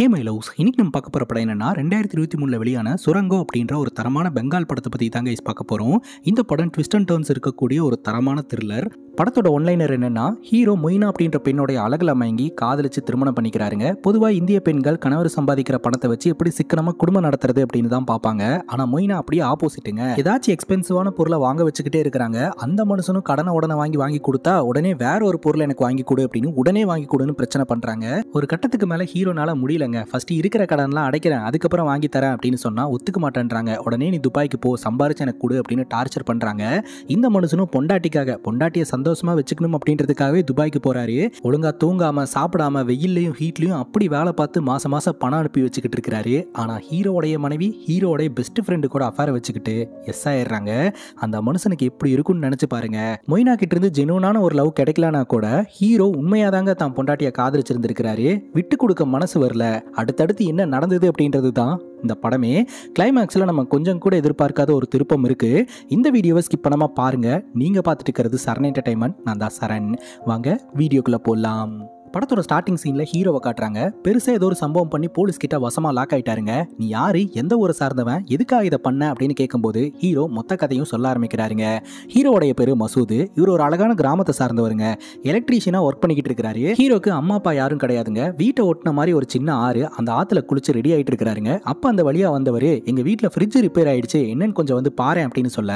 Hey my loves, இன்னைக்கு நம்ம பார்க்க போகிற படம் என்னன்னா 2023 வெளியான சுரங்கோ அப்படின்ற ஒரு தரமான பெங்கால் படத்தை பற்றி தாங்க பார்க்க போகிறோம். இந்த படம் ட்விஸ்ட் அண்ட் டர்ன்ஸ் இருக்கக்கூடிய ஒரு தரமான த்ரில்லர். படத்தோட ஒன்லைனர் என்னன்னா, ஹீரோ மொய்னா அப்படின்ற பெண்ணோடைய அழகுல மயங்கி காதலிச்சு திருமணம் பண்ணிக்கிறாருங்க. பொதுவாக இந்திய பெண்கள் கணவர் சம்பாதிக்கிற பணத்தை வச்சு எப்படி சிக்கனமாக குடும்பம் நடத்துறது அப்படின்னு தான் பார்ப்பாங்க. ஆனால் மொய்னா அப்படியே ஆப்போசிட்டுங்க. ஏதாச்சும் எக்ஸ்பென்சிவான பொருளை வாங்க வச்சுக்கிட்டே இருக்கிறாங்க. அந்த மனுஷனும் கடனை உடனே வாங்கி கொடுத்தா உடனே வேற ஒரு பொருளை எனக்கு வாங்கி கொடு அப்படின்னு உடனே வாங்கி கொடுன்னு பிரச்சனை பண்றாங்க. ஒரு கட்டத்துக்கு மேல ஹீரோனால முடியலங்க. ஃபர்ஸ்ட் இருக்கிற கடன்லாம் அடைக்கிறேன், அதுக்கப்புறம் வாங்கி தரேன் அப்படின்னு சொன்னா ஒத்துக்க மாட்டேன்றாங்க. உடனே நீ துபாய்க்கு போ, சம்பாரிச்சு எனக்கு கொடு அப்படின்னு டார்ச்சர் பண்றாங்க. இந்த மனுஷனும் பொண்டாட்டியை சந்தோஷமா வச்சுக்கணும் அப்படின்றதுக்காகவே துபாய்க்கு போறாரு. ஒழுங்கா தூங்காம சாப்பிடாம வெயிலையும் ஹீட்லயும் அப்படி வேலை பார்த்து மாசம் மாசம் அனுப்பி வச்சுக்கிட்டு இருக்கிறாரு. ஆனா ஹீரோடைய மனைவி ஹீரோடைய பெஸ்ட் ஃப்ரெண்டு கூட அஃபேர் வச்சுக்கிட்டு எஸ் ஆயிடுறாங்க. அந்த மனுஷனுக்கு எப்படி இருக்கும்னு நினைச்சு பாருங்க. மொய்னா கிட்ட இருந்து ஜெனூனான ஒரு லவ் கிடைக்கலனா கூட ஹீரோ உண்மையாதாங்க தான் பொண்டாட்டியை காதலிச்சிருந்திருக்கிறாரு. விட்டு கொடுக்க மனசு வரல. அடுத்தடுத்து என்ன நடந்தது அப்படின்றது தான் இந்த படமே. கிளைமேக்ஸில் நம்ம கொஞ்சம் கூட எதிர்பார்க்காத ஒரு திருப்பம் இருக்கு. இந்த வீடியோவை ஸ்கிப் பண்ணாம பாருங்க. நீங்க பார்த்துட்டு இருக்கிறது சரண் என்டர்டைன்மெண்ட். நான் தான் சரண். வாங்க வீடியோக்குள்ள போலாம். படத்தோட ஸ்டார்டிங் சீன்ல ஹீரோவை காட்டுறாங்க. பெருசா ஏதோ ஒரு சம்பவம் பண்ணி போலீஸ் கிட்ட வசமா லாக் ஆயிட்டாருங்க. நீ யாரு, எந்த ஊரை சார்ந்தவன், எதுக்காக இதை பண்ண அப்படின்னு கேட்கும்போது ஹீரோ மொத்த கதையும் சொல்ல ஆரம்பிக்கிறாருங்க. ஹீரோடைய பேரு மசூது. இவர் ஒரு அழகான கிராமத்தை சார்ந்தவருங்க. எலக்ட்ரீஷியனா ஒர்க் பண்ணிக்கிட்டு இருக்காரு. ஹீரோக்கு அம்மா அப்பா யாரும் கிடையாதுங்க. வீட்டை ஒட்டின மாதிரி ஒரு சின்ன ஆறு, அந்த ஆத்துல குளிச்சு ரெடி ஆயிட்டு இருக்காருங்க. அப்ப அந்த வழியா வந்தவர், எங்க வீட்டுல ஃப்ரிட்ஜ் ரிப்பேர் ஆயிடுச்சு, என்னன்னு கொஞ்சம் வந்து பாரு அப்படின்னு சொல்ல,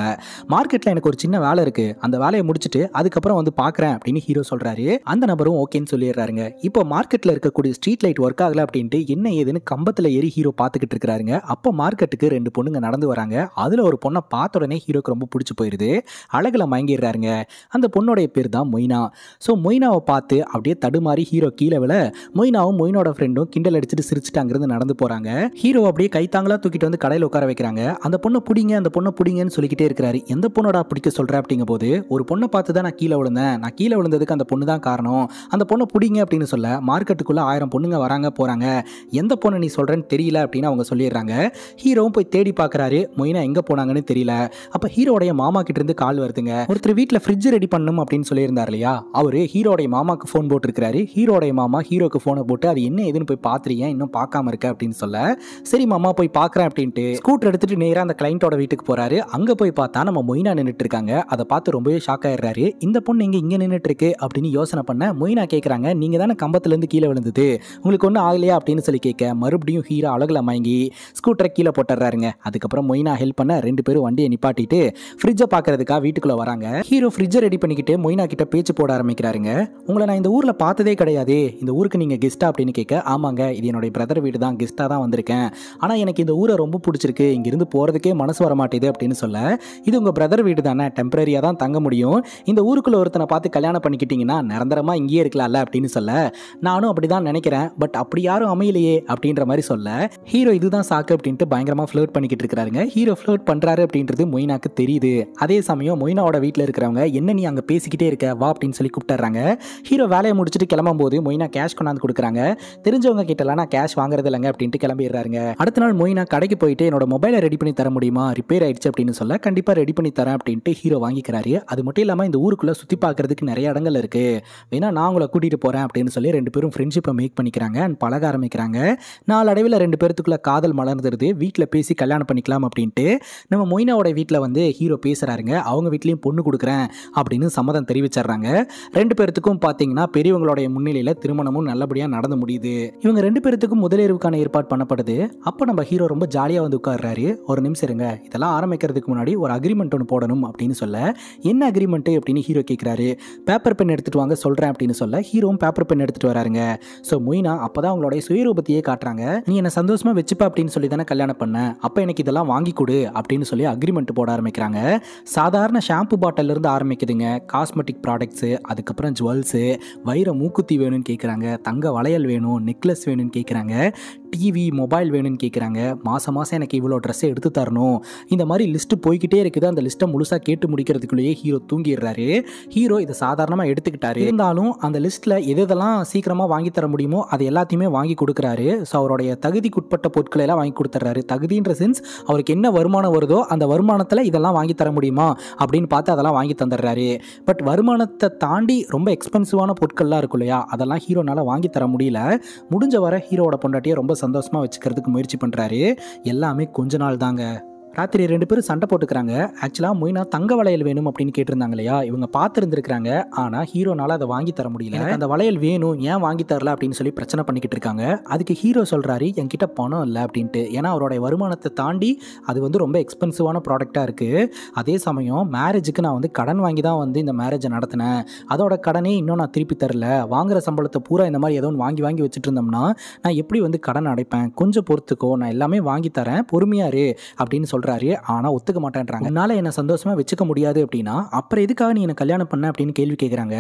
மார்க்கெட்ல எனக்கு ஒரு சின்ன வேலை இருக்கு, அந்த வேலையை முடிச்சுட்டு அதுக்கப்புறம் வந்து பாக்குறேன் அப்படின்னு ஹீரோ சொல்றாரு. அந்த நபரும் ஓகேன்னு சொல்லிடுறாரு. இப்போ மார்க்கெட்ல இருக்கக்கூடிய ஸ்ட்ரீட் லைட் ஒர்க் ஆகல அப்படின்ட்டு என்ன ஏதுன்னு கம்பத்துல ஏறி ஹீரோ பாத்துக்கிட்டு இருக்காருங்க. அப்ப மார்க்கெட்டுக்கு ரெண்டு பொண்ணுங்க நடந்து வராங்க. அதுல ஒரு பொண்ணை பார்த்த உடனே ஹீரோக்கு ரொம்ப பிடிச்சு போயிருது. அழகுல மயங்கிடுறாருங்க. அந்த பொண்ணோடைய பேர் தான் மொய்னா. ஸோ மொய்னாவை பார்த்து அப்படியே தடுமாறி ஹீரோ கீழே விழ, மொய்னாவும் மொய்னோட ஃப்ரெண்டும் கிண்டல் அடிச்சுட்டு சிரிச்சுட்டு அங்கிருந்து நடந்து போறாங்க. ஹீரோ அப்படியே கைத்தாங்களா தூக்கிட்டு வந்து கடையில் உட்கார வைக்கிறாங்க. அந்த பொண்ணை பிடிங்க, அந்த பொண்ணை பிடிங்கன்னு சொல்லிக்கிட்டே இருக்கிறாரு. எந்த பொண்ணோட பிடிக்க சொல்ற அப்படிங்கும் போது, ஒரு பொண்ணை பார்த்து தான் நான் கீழே விழுந்தேன், நான் கீழே விழுந்ததுக்கு அந்த பொண்ணு தான் காரணம், அந்த பொண்ணை பிடிங்க அப்படின்னு சொல்ல, மார்க்கெட்டுக்குள்ள 1000 பொண்ணுங்க வராங்க போறாங்க. எந்த பொண்ணு நீ சொல்றேன்னு தெரியல அப்படின்னு அவங்க சொல்லிடுறாங்க. ஹீரோவும் போய் தேடி பார்க்கறாரு. மொய்னா எங்க போனாங்கன்னு தெரியல. அப்ப ஹீரோடைய மாமா கிட்ட இருந்து கால் வருதுங்க. ஒருத்தர் வீட்டுல ஃப்ரிட்ஜ் ரெடி பண்ணணும் அப்படின்னு சொல்லியிருந்தார் இல்லையா, அவரு ஹீரோடைய மாமாக்கு போன் போட்டு இருக்காரு. ஹீரோடைய மாமா ஹீரோக்கு போனை போட்டு அது என்ன ஏதுன்னு போய் பாத்துறீங்க, இன்னும் பார்க்காம இருக்க அப்படின்னு சொல்ல, சரி மாமா போய் பாக்குறேன் அப்படின்ட்டு ஸ்கூட்டர் எடுத்துட்டு நேரா அந்த கிளைண்டோட வீட்டுக்கு போறாரு. அங்க போய் பார்த்தா நம்ம மொய்னா நின்னுட்டு இருக்காங்க. அதை பார்த்து ரொம்பவே ஷாக் ஆயிடுறாரு. இந்த பொண்ணு இங்க நின்னுட்டு இருக்கு அப்படின்னு யோசனை பண்ண, மொய்னா கேக்குறாங்க, நீங்க தானே கம்பத்துல இருந்து கீழே விழுந்தது, உங்களுக்கு ஒன்றும் ஆகலையா அப்படின்னு சொல்லி கேட்க, மறுபடியும் ஹீரோ அழகுல மயங்கி ஸ்கூட்டரை கீழே போட்டுறாருங்க. அதுக்கப்புறம் மொய்னா ஹெல்ப் பண்ண ரெண்டு பேரும் வண்டியை நிப்பாட்டிட்டு ஃப்ரிட்ஜை பார்க்கறதுக்காக வீட்டுக்குள்ள வராங்க. ஹீரோ ஃப்ரிட்ஜை ரெடி பண்ணிக்கிட்டு மொய்னா கிட்ட பேச்சு போட ஆரம்பிக்கிறாருங்க. உங்களை நான் இந்த ஊர்ல பார்த்ததே கிடையாது, இந்த ஊருக்கு நீங்க கெஸ்டா அப்படின்னு கேட்க, ஆமாங்க இது என்னுடைய பிரதர் வீடு தான், கெஸ்டா தான் வந்திருக்கேன், ஆனா எனக்கு இந்த ஊரை ரொம்ப பிடிச்சிருக்கு, இங்கிருந்து போறதுக்கே மனசு வர மாட்டேது அப்படின்னு சொல்ல, இது உங்க பிரதர் வீடு தானே, டெம்பரரியா தான் தங்க முடியும், இந்த ஊருக்குள்ள ஒருத்தனை பார்த்து கல்யாணம் பண்ணிக்கிட்டீங்கன்னா நிரந்தரமா இங்கேயே இருக்கலாம்ல அப்படின்னு சொல்ல, நானும் அப்படிதான் நினைக்கிறேன், பட் அப்படி யாரும் அமையலையே அப்படின்ற மாதிரி சொல்ல, ஹீரோ இதுதான் சாக்கு அப்படின்ட்டு பயங்கரமா ஃப்ளர்ட் பண்ணிக்கிட்டு இருக்காருங்க. ஹீரோ ஃப்ளர்ட் பண்றாரு அப்படின்றது மொய்னாக்கு தெரியுது. அதே சமயம் மொய்னாவோட வீட்டில் இருக்கிறவங்க, என்ன நீ அங்க பேசிக்கிட்டே இருக்க வா அப்படின்னு சொல்லி கூப்பிட்டுறாங்க. ஹீரோ வேலையை முடிச்சுட்டு கிளம்பும் போது மொய்னா கேஷ் கொண்டாந்து கொடுக்குறாங்க. தெரிஞ்சவங்க கிட்டலாம் நான் கேஷ் வாங்குறது இல்லைங்க அப்படின்ட்டு கிளம்பிடுறாருங்க. அடுத்த நாள் மொய்னா கடைக்கு போயிட்டு என்னோட மொபைலை ரெடி பண்ணி தர முடியுமா, ரிப்பேர் ஆயிடுச்சு அப்படின்னு சொல்ல, கண்டிப்பா ரெடி பண்ணி தரேன் அப்படின்ட்டு ஹீரோ வாங்கிக்கிறாரு. அது மட்டும் இல்லாம இந்த ஊருக்குள்ள சுத்தி பார்க்கறதுக்கு நிறைய இடங்கள் இருக்கு, வேணா நான் உங்களை கூட்டிட்டு போறேன் அப்படின்னு சொல்லி ரெண்டு பேரும் ஃப்ரெண்ட்ஷிப்பை மேக் பண்ணிக்கிறாங்க அண்ட் பழக ஆரம்பிக்கிறாங்க. நாளடைவில் ரெண்டு பேருக்குள்ள காதல் மலர்ந்துருது. வீட்டில் பேசி கல்யாணம் பண்ணிக்கலாம் அப்படின்ட்டு நம்ம மொய்னாவோட வீட்டில் வந்து ஹீரோ பேசுறாருங்க. அவங்க வீட்லயும் பொண்ணு கொடுக்குறேன் அப்படின்னு சம்மதம் தெரிவிச்சிடுறாங்க. ரெண்டு பேர்த்துக்கும் பார்த்தீங்கன்னா பெரியவங்களுடைய முன்னிலையில் திருமணமும் நல்லபடியாக நடந்து முடியுது. இவங்க ரெண்டு பேர்த்துக்கும் முதலிரவுக்கான ஏற்பாடு பண்ணப்படுது. அப்போ நம்ம ஹீரோ ரொம்ப ஜாலியாக வந்து உட்கார்றாரு. ஒரு நிமிஷம் இருங்க, இதெல்லாம் ஆரம்பிக்கிறதுக்கு முன்னாடி ஒரு அக்ரிமெண்ட் ஒன்று போடணும் அப்படின்னு சொல்ல, என்ன அக்ரிமெண்ட் அப்படின்னு ஹீரோ கேட்குறாரு. பேப்பர் பென் எடுத்துட்டு வாங்க சொல்றேன் அப்படின்னு சொல்ல, ஹீரோவும் பேப்பர் பென் எடுத்துட்டு வராருங்க. ஸோ மொய்னா அப்பதான் அவங்களுடைய சுயரூபத்தையே காட்டுறாங்க. நீ என்ன சந்தோஷமா வச்சுப்ப அப்படின்னு சொல்லி தானே கல்யாணம் பண்ண, அப்ப எனக்கு இதெல்லாம் வாங்கி கொடு அப்படின்னு சொல்லி அக்ரிமெண்ட் போட ஆரம்பிக்கிறாங்க. சாதாரண ஷாம்பு பாட்டில் இருந்து ஆரம்பிக்குதுங்க. காஸ்மெட்டிக் ப்ராடக்ட்ஸ், அதுக்கப்புறம் ஜுவல்ஸ், வைர மூக்குத்தி வேணும்னு கேட்குறாங்க, தங்க வளையல் வேணும், நெக்லஸ் வேணும்னு கேட்குறாங்க, டிவி மொபைல் வேணும்னு கேட்குறாங்க, மாதம் மாதம் எனக்கு இவ்வளோ ட்ரெஸ்ஸை எடுத்து தரணும், இந்த மாதிரி லிஸ்ட்டு போய்கிட்டே இருக்குது. அந்த லிஸ்ட்டை முழுசாக கேட்டு முடிக்கிறதுக்குள்ளேயே ஹீரோ தூங்கிடுறாரு. ஹீரோ இதை சாதாரணமாக எடுத்துக்கிட்டாரு. இருந்தாலும் அந்த லிஸ்ட்டில் இதெல்லாம் சீக்கிரமாக வாங்கி தர முடியுமோ அது எல்லாத்தையுமே வாங்கி கொடுக்குறாரு. ஸோ அவருடைய தகுதிக்குட்பட்ட பொருட்களை எல்லாம் வாங்கி கொடுத்துட்றாரு. தகுதின்ற சென்ஸ் அவருக்கு என்ன வருமானம் வருதோ அந்த வருமானத்தில் இதெல்லாம் வாங்கி தர முடியுமா அப்படின்னு பார்த்து அதெல்லாம் வாங்கி தந்துடுறாரு. பட் வருமானத்தை தாண்டி ரொம்ப எக்ஸ்பென்சிவான பொருட்கள்லாம் இருக்கும் இல்லையா, அதெல்லாம் ஹீரோனால வாங்கி தர முடியல. முடிஞ்ச வரை ஹீரோவோட பொண்டாட்டியை ரொம்ப சந்தோஷமாக வச்சுக்கிறதுக்கு முயற்சி பண்ணுறாரு. எல்லாமே கொஞ்ச நாள் தாங்க. ராத்திரி 2 பேரும் சண்டை போட்டுக்கிறாங்க. ஆக்சுவலாக மொய்னா தங்க வளையல் வேணும் அப்படின்னு கேட்டிருந்தாங்க இல்லையா, இவங்க பார்த்துருந்துருக்காங்க. ஆனால் ஹீரோனால அதை வாங்கி தர முடியல. எனக்கு அந்த வளையல் வேணும், ஏன் வாங்கி தரல அப்படின்னு சொல்லி பிரச்சனை பண்ணிக்கிட்டு இருக்காங்க. அதுக்கு ஹீரோ சொல்கிறாரு, என்கிட்ட பணம் இல்லை அப்படின்ட்டு. ஏன்னா அவருடைய வருமானத்தை தாண்டி அது வந்து ரொம்ப எக்ஸ்பென்சிவான ப்ராடக்டாக இருக்குது. அதே சமயம் மேரேஜுக்கு நான் வந்து கடன் வாங்கி தான் வந்து இந்த மேரேஜை நடத்தினேன். அதோட கடனே இன்னும் நான் திருப்பி தரல. வாங்குற சம்பளத்தை பூரா இந்த மாதிரி ஏதோ ஒன்று வாங்கி வாங்கி வச்சுட்டு இருந்தோம்னா நான் எப்படி வந்து கடன் அடைப்பேன்? கொஞ்சம் பொறுத்துக்கோ, நான் எல்லாமே வாங்கி தரேன், பொறுமையாரு அப்படின்னு சொல்கிறாரு. ஆனால் ஒத்துக்க மாட்டேன்றாங்க. உன்னால என்ன சந்தோஷமா வச்சுக்க முடியாது அப்படின்னா அப்புறம் எதுக்காக நீ என்ன கல்யாணம் பண்ண அப்படின்னு கேள்வி கேட்குறாங்க.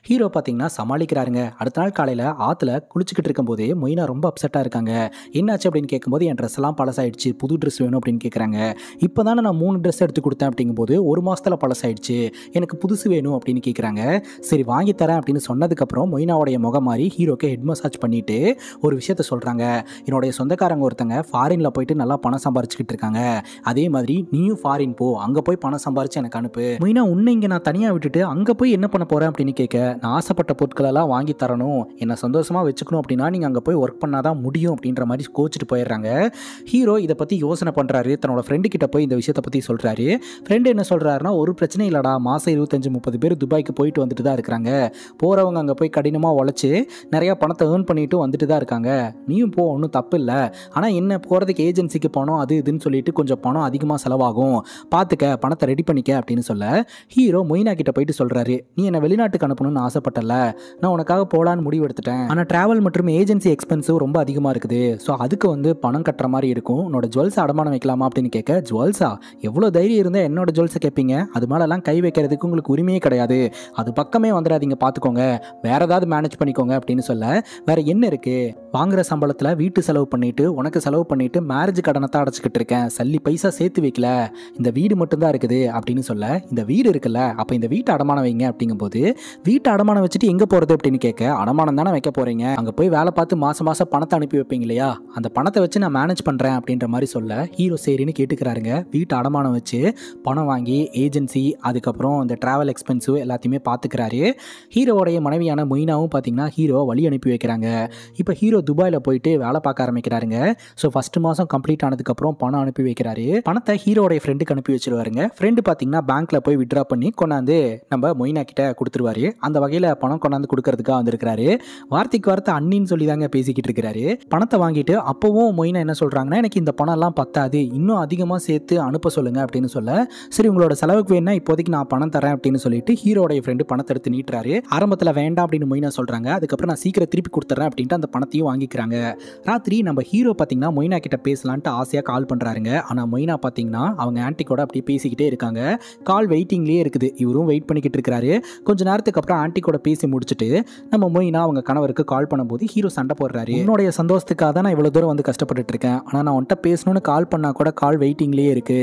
ஹீரோ பார்த்தீங்கன்னா சமாளிக்கிறாருங்க. அடுத்த நாள் காலையில் ஆற்றுல குளிச்சுக்கிட்டு இருக்கும்போது மொய்னா ரொம்ப அப்செட்டாக இருக்காங்க. என்னாச்சு அப்படின்னு கேட்கும்போது என் ட்ரெஸ் எல்லாம் பழசாயிடுச்சு, புது ட்ரெஸ் வேணும் அப்படின்னு கேட்குறாங்க. இப்போ தானே நான் 3 ட்ரெஸ் எடுத்து கொடுத்தேன் அப்படிங்கும்போது 1 மாதத்தில் பழசாயிடுச்சு, எனக்கு புதுசு வேணும் அப்படின்னு கேட்குறாங்க. சரி வாங்கி தரேன் அப்படின்னு சொன்னதுக்கப்புறம் மொய்னாவுடைய முகம் மாறி ஹீரோக்கு ஹெட் மசாஜ் பண்ணிட்டு ஒரு விஷயத்த சொல்கிறாங்க. என்னுடைய சொந்தக்காரங்க ஒருத்தங்க ஃபாரினில் போயிட்டு நல்லா பணம் சம்பாரிச்சுக்கிட்டு இருக்காங்க. அதே மாதிரி நீயும் ஃபாரின் போ, அங்கே போய் பணம் சம்பாரிச்சு எனக்கு அனுப்பு. மொய்னா உன்னை இங்கே நான் தனியாக விட்டுட்டு அங்கே போய் என்ன பண்ண போகிறேன் அப்படின்னு கேட்க, நான் ஆசைப்பட்ட பொருட்களெல்லாம் வாங்கி தரணும், என்னை சந்தோஷமாக வச்சுக்கணும் அப்படின்னா நீங்கள் அங்கே போய் ஒர்க் பண்ணால் தான் முடியும் அப்படின்ற மாதிரி கோச்சிட்டு போயிடுறாங்க. ஹீரோ இதை பற்றி யோசனை பண்ணுறாரு. தன்னோட ஃப்ரெண்டு கிட்ட போய் இந்த விஷயத்தை பற்றி சொல்கிறாரு. ஃப்ரெண்டு என்ன சொல்கிறாருன்னா, ஒரு பிரச்சனை இல்லைடா, மாதம் 25-30 பேர் துபாய்க்கு போயிட்டு வந்துட்டு தான் இருக்கிறாங்க. போகிறவங்க அங்கே போய் கடினமாக உழைச்சி நிறையா பணத்தை ஏர்ன் பண்ணிட்டு வந்துட்டு தான் இருக்காங்க. நீயும் போ, ஒன்றும் தப்பு இல்லை. ஆனால் என்ன போகிறதுக்கு ஏஜென்சிக்கு பணம் அது இதுன்னு சொல்லிட்டு கொஞ்சம் பணம் அதிகமாக செலவாகும், பார்த்துக்க, பணத்தை ரெடி பண்ணிக்க அப்படின்னு சொல்ல ஹீரோ மொய்னா கிட்ட போயிட்டு சொல்கிறாரு, நீ என்னை வெளிநாட்டுக்கு அனுப்பணும்னு ஆசைப்பட்டல, நான் உனக்காக போகலான்னு முடிவு எடுத்துட்டேன். ஆனால் ட்ராவல் மற்றும் ஏஜென்சி எக்ஸ்பென்ஸும் ரொம்ப அதிகமாக இருக்குது. ஸோ அதுக்கு வந்து பணம் கட்டுற மாதிரி இருக்கும். உன்னோட ஜுவல்ஸை அடமானம் வைக்கலாமா அப்படின்னு கேட்க, ஜுவல்ஸா? எவ்வளோ தைரியம் இருந்தால் என்னோட ஜுவல்ஸை கேட்பீங்க? அது மேலெல்லாம் கை வைக்கிறதுக்கு உங்களுக்கு உரிமையே கிடையாது. அது பக்கமே வந்துடாதீங்க, பார்த்துக்கோங்க, வேற ஏதாவது மேனேஜ் பண்ணிக்கோங்க அப்படின்னு சொல்ல, வேற என்ன இருக்குது, வாங்குற சம்பளத்தில் வீட்டு செலவு பண்ணிட்டு உனக்கு செலவு பண்ணிட்டு மேரேஜ் கடனை தான் அடைச்சிக்கிட்டு இருக்கேன், சல்லி பைசா சேர்த்து வைக்கல, இந்த வீடு மட்டும்தான் இருக்குது அப்படின்னு சொல்ல, இந்த வீடு இருக்குல்ல, அப்போ இந்த வீட்டை அடமானம் வைங்க அப்படிங்கும்போது, வீட்டை அடமானம் வச்சுட்டு எங்கே போகிறது அப்படின்னு கேட்க, அடமானம் தானே வைக்க போகிறீங்க, அங்கே போய் வேலை பார்த்து மாதம் மாதம் பணத்தை அனுப்பி வைப்பீங்க இல்லையா, அந்த பணத்தை வச்சு நான் மேனேஜ் பண்ணுறேன் அப்படின்ற மாதிரி சொல்ல ஹீரோ சரின்னு கேட்டுக்கிறாருங்க. வீட்டை அடமானம் வச்சு பணம் வாங்கி ஏஜென்சி அதுக்கப்புறம் இந்த ட்ராவல் எக்ஸ்பென்ஸு எல்லாத்தையுமே பார்த்துக்கிறாரு. ஹீரோவோடைய மனைவியான மொய்னாவும் பார்த்தீங்கன்னா ஹீரோ வழி அனுப்பி வைக்கிறாங்க. இப்போ ஹீரோ துபாயில் போயிட்டு வேலை பார்க்க ஆரம்பிக்கிறாருங்க. ஸோ ஃபஸ்ட்டு மாதம் கம்ப்ளீட் ஆனதுக்கப்புறம் பணம் அனுப்பி வைக்கிறாரு. பணத்தை ஹீரோடைய ஃப்ரெண்டுக்கு அனுப்பி வச்சிருவாருங்க. ஃப்ரெண்டு பார்த்தீங்கன்னா பேங்க்கில் போய் விட்ரா பண்ணி கொண்டாந்து நம்ம மொய்னா கிட்ட கொடுத்துருவாரு. அந்த வகையில் பணம் கொண்டாந்து கொடுக்கறதுக்காக வந்திருக்கிறாரு. வார்த்தைக்கு வார்த்தை அண்ணின்னு சொல்லி தாங்க பேசிக்கிட்டு இருக்கிறாரு. பணத்தை வாங்கிட்டு அப்போவும் மொய்னா என்ன சொல்கிறாங்கன்னா, எனக்கு இந்த பணம்லாம் பத்தாது, இன்னும் அதிகமாக சேர்த்து அனுப்ப சொல்லுங்கள் அப்படின்னு சொல்ல, சரி உங்களோட செலவுக்கு வேணா இப்போதைக்கு நான் பணம் தரேன் அப்படின்னு சொல்லிட்டு ஹீரோடைய ஃப்ரெண்டு பணத்தை எடுத்து நீட்டுறாரு. ஆரம்பத்தில் வேண்டாம் அப்படின்னு மொய்னா சொல்கிறாங்க. அதுக்கப்புறம் நான் சீக்கிரம் திருப்பி கொடுத்துட்றேன் அப்படின்ட்டு அந்த பணத்தையும் வாங்கிக்கிறாங்க. ராத்திரி நம்ம ஹீரோ பார்த்தீங்கன்னா மொய்னா கிட்ட பேசலான்ட்டு ஆசையாக கால் பண்ணுறாருங்க. ஆனால் மொய்னா பார்த்தீங்கன்னா அவங்க ஆன்டி கூட அப்படியே பேசிக்கிட்டே இருக்காங்க. கால் வெயிட்டிங்லேயே இருக்குது. இவரும் வெயிட் பண்ணிக்கிட்டு இருக்கிறாரு. கொஞ்ச நேரத்துக்கு அப்புறம் ஆன்டி கூட பேசி முடிச்சுட்டு நம்ம மொய்னா அவங்க கணவருக்கு கால் பண்ணும்போது ஹீரோ சண்டை போடுறாரு. என்னுடைய சந்தோஷத்துக்காக தான் நான் இவ்வளோ தூரம் வந்து கஷ்டப்பட்டுட்டு இருக்கேன். ஆனால் நான் உன்கிட்ட பேசணும்னு கால் பண்ணால் கூட கால் வெயிட்டிங்லேயே இருக்கு.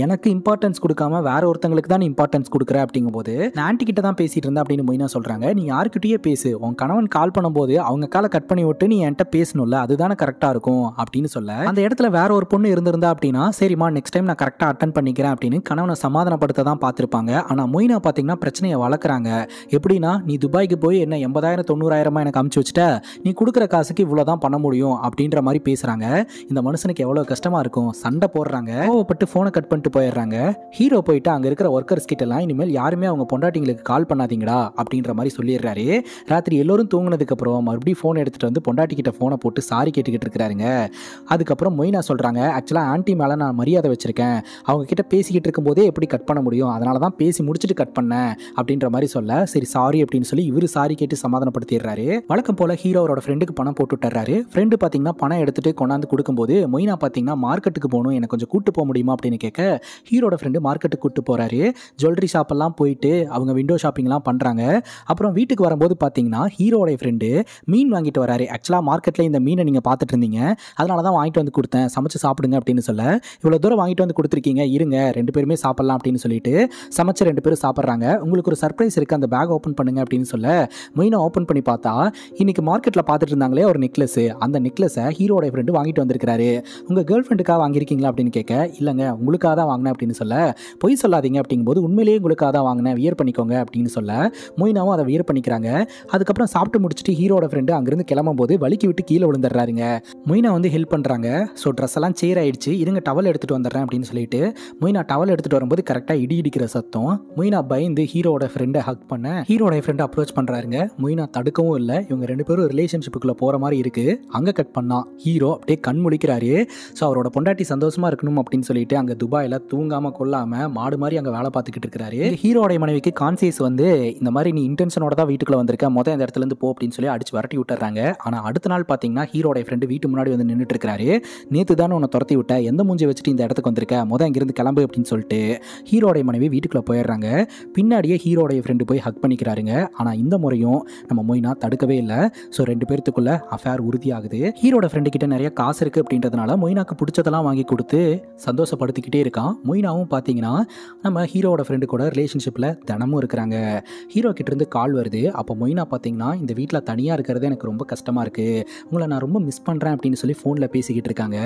எனக்கு இம்பார்ட்டன்ஸ் கொடுக்காம வேற ஒருத்தங்களுக்கு தான் இம்பார்ட்டன்ஸ் கொடுக்குற அப்படிங்கும்போது நான் ஆன்டி கிட்ட தான் பேசிட்டு இருந்தேன் அப்படின்னு மொய்னா சொல்றாங்க. நீ யார்கிட்டயே பேசு, உன் கணவன் கால் பண்ணும்போது அவங்க காலை கட் பண்ணி விட்டு நீ என்கிட்ட பேசணும்ல, அதுதானே கரெக்டாக இருக்கும் அப்படின்னு சொல்ல, அந்த இடத்துல வேற ஒரு பொண்ணு இருந்திருந்தா அப்படின்னா சரிம்மா நெக்ஸ்ட் டைம் நான் கரெக்டாக அட்டன் பண்ணிக்கிறேன் அப்படின்னு கணவனை சமாதானப்படுத்த தான் பார்த்துருப்பாங்க. ஆனால் மொய்னா பார்த்தீங்கன்னா பிரச்சனையை வளர்க்குறாங்க. எப்படின்னா, நீ துபாய்க்கு போய் என்ன 80,000-90,000 எனக்கு அமுச்சு வச்சுட்ட, நீ கொடுக்குற காசுக்கு இவ்வளோதான் பண்ண முடியும் அப்படின்ற மாதிரி பேசுகிறாங்க. இந்த மனுஷனுக்கு எவ்வளோ கஷ்டமாக இருக்கும். சண்டை போடுறாங்க, கோவப்பட்டு ஃபோனை கட் பண்ணிட்டு போயிடுறாங்க. ஹீரோ போயிட்டு அங்கே இருக்கிற ஒர்க்கர்ஸ் கிட்டலாம் இனிமேல் யாருமே அவங்க பொண்டாட்டிங்களுக்கு கால் பண்ணாதீங்கடா அப்படின்ற மாதிரி சொல்லிடுறாரு. ராத்திரி எல்லோரும் தூங்கினதுக்கப்புறம் மறுபடியும் ஃபோன் எடுத்துகிட்டு வந்து பொண்டாட்டி கிட்ட ஃபோனை போட்டு சாரி கேட்டுக்கிட்டு இருக்கிறாருங்க. அதுக்கப்புறம் மொய்னா சொல்கிறாங்க, ஆக்சுவலாக ஆன்ட்டி மேலே நான் மரியாதை வச்சுருக்கேன், அவங்க கிட்ட பேசிக்கிட்டு இருக்கும்போதே எப்படி கட் பண்ண முடியும், அதனால தான் பேசி முடிச்சுட்டு கட் பண்ணேன் அப்படின்ற மாதிரி சொல்ல, சரி சாரி அப்படின்னு சொல்லி இவர் சாரி கேட்டு சமாதானப்படுத்திடுறாரு. வழக்கம் போல் ஹீரோ அவரோட ஃப்ரெண்டுக்கு பணம் போட்டு விட்டுறாரு. ஃப்ரெண்டு பார்த்தீங்கன்னா பணம் எடுத்துட்டு கொண்டாந்து கொடுக்கும்போது மொய்னா பார்த்தீங்கன்னா மார்க்கெட்டுக்கு போகணும், எனக்கு கொஞ்சம் கூட்டு போக முடியுமா அப்படின்னு கேட்க, ஹீரோட ஃப்ரெண்டு மார்க்கெட்டுக்கு கூட்டு போகிறாரு. ஜுவல்லரி ஷாப்பெல்லாம் போயிட்டு அவங்க விண்டோ ஷாப்பிங்லாம் பண்ணுறாங்க. அப்புறம் வீட்டுக்கு வரும்போது பார்த்தீங்கன்னா ஹீரோடைய ஃப்ரெண்டு மீன் வாங்கிட்டு வராரு. ஆக்சுவலாக மார்க்கெட்டில் இந்த மீனை நீங்கள் பார்த்துட்டு இருந்தீங்க, அதனால தான் வாங்கிட்டு வந்து கொடுத்தேன், சமைச்சு சாப்பிடுங்க அப்படின்னு சொல்ல, இவ்வளோ தூரம் பேரும் வாங்கிட்டு வந்து கொடுத்துருக்கீங்க, இருங்க 2 பேருமே சாப்பிடலாம் அப்படின்னு சொல்லிட்டு சமைச்சு 2 பேரும் சாப்பிட்றாங்க. உங்களுக்கு ஒரு சர்ப்ரைஸ் இருக்குது, அந்த பேக் ஓப்பன் பண்ணுங்க அப்படின்னு சொல்ல மொய்னா ஓப்பன் பண்ணி பார்த்தா இன்னைக்கு மார்க்கெட்டில் பார்த்துட்டு இருந்தாங்களே ஒரு நெக்லஸ், அந்த நெக்லஸை ஹீரோட ஃப்ரெண்டு வாங்கிட்டு வந்திருக்காரு. உங்கள் கேர்ள் ஃப்ரெண்டுக்காக வாங்கியிருக்கீங்களா அப்படின்னு கேட்க, இல்லைங்க உங்களுக்காக தான் வாங்கினேன் அப்படின்னு சொல்ல, பொய் சொல்லாதீங்க அப்படிங்கும்போது உண்மையிலேயே உங்களுக்காக தான் வாங்கினேன், வியர் பண்ணிக்கோங்க அப்படின்னு சொல்ல மொய்னாவும் அதை வியர் பண்ணிக்கிறாங்க. அதுக்கப்புறம் சாப்பிட்டு முடிச்சுட்டு ஹீரோட ஃப்ரெண்டு அங்கிருந்து கிளம்பும் போது வலிக்கி விட்டு கீழே விழுந்துடுறாருங்க. மொய்னா வந்து ஹெல்ப் பண்ணுறாங்க. ஸோ ட்ரெஸ் எல்லாம் சேர் ஆயிடுச்சு, இருங்க டவல் எடுத்துகிட்டு வந்துடுறேன் அப்படின்னு சொல்லிட்டு மொய்னா டவல் எடுத்துகிட்டு வரும்போது கரெக்டாக இடி இடிக்கிற சத்தம். மொய்னா பயந்து ஹீரோட ஃப்ரெண்டை ஹக் பண்ண ஹீரோட ஃப்ரெண்டை அப்ரோச் பண்ணுறாருங்க. மொய்னா தடுக்கவும் இல்லை. இவங்க 2 பேரும் ரிலேஷன்ஷிப்புக்குள்ளே போகிற மாதிரி இருக்குது. அங்கே கட் பண்ணா ஹீரோ அப்படியே கண் முழிக்கிறாரு. ஸோ அவரோட பொண்டாட்டி சந்தோஷமாக இருக்கணும் அப்படின்னு சொல்லிட்டு அங்கே துபாயில் தூங்காமல் கொள்ளாமல் மாடு மாதிரி அங்கே வேலை பார்த்துக்கிட்டு இருக்கிறாரு. ஹீரோட மனைவிக்கு கான்சியஸ் வந்து இந்த மாதிரி நீ இன்டென்ஷனோட தான் வீட்டுக்குள்ளே வந்திருக்க, மொதல் இந்த இடத்துல இருந்து போ அப்படின்னு சொல்லி அடிச்சு விரட்டி விட்டுறாங்க. ஆனால் அடுத்த நாள் பார்த்தீங்கன்னா ஹீரோட ஃப்ரெண்டு வீட்டு முன்னாடி வந்து நின்றுட்டு இருக்காரு. நேற்று தானே உன்னை துரத்தி விட்ட, எந்த மூஞ்சி வச்சுட்டு இந்த இடத்துக்கு வந்திருக்க, மொதல் இங்கிருந்து கிளம்பு அப்படின்னு சொல்லிட்டு ஹீரோடைய மனைவி வீட்டுக்குள்ளே போயிடுறாங்க. பின்னாடியே ஹீரோடைய ஃப்ரெண்டு போய் ஹக் பண்ணிக்கிறாருங்க. ஆனால் இந்த முறையும் நம்ம மொய்னா தடுக்கவே இல்லை. ஸோ 2 பேர்த்துக்குள்ள அஃபேர் உறுதியாகுது. ஹீரோட ஃப்ரெண்டு கிட்ட நிறைய காசு இருக்குது அப்படின்றதுனால மொய்னாக்கு பிடிச்சதெல்லாம் வாங்கி கொடுத்து சந்தோஷப்படுத்திக்கிட்டே இருக்கான். மொய்னாவும் பார்த்தீங்கன்னா நம்ம ஹீரோட ஃப்ரெண்டு கூட ரிலேஷன்ஷிப்பில் தினமும் இருக்கிறாங்க. ஹீரோ கிட்ட இருந்து கால் வருது. அப்போ மொய்னா பார்த்தீங்கன்னா இந்த வீட்டில் தனியாக இருக்கிறது எனக்கு ரொம்ப கஷ்டமாக இருக்குது, உங்களை நான் ரொம்ப மிஸ் பண்ணுறேன் அப்படின்னு சொல்லி ஃபோனில் பேசிக்கிட்டு இருக்காங்க.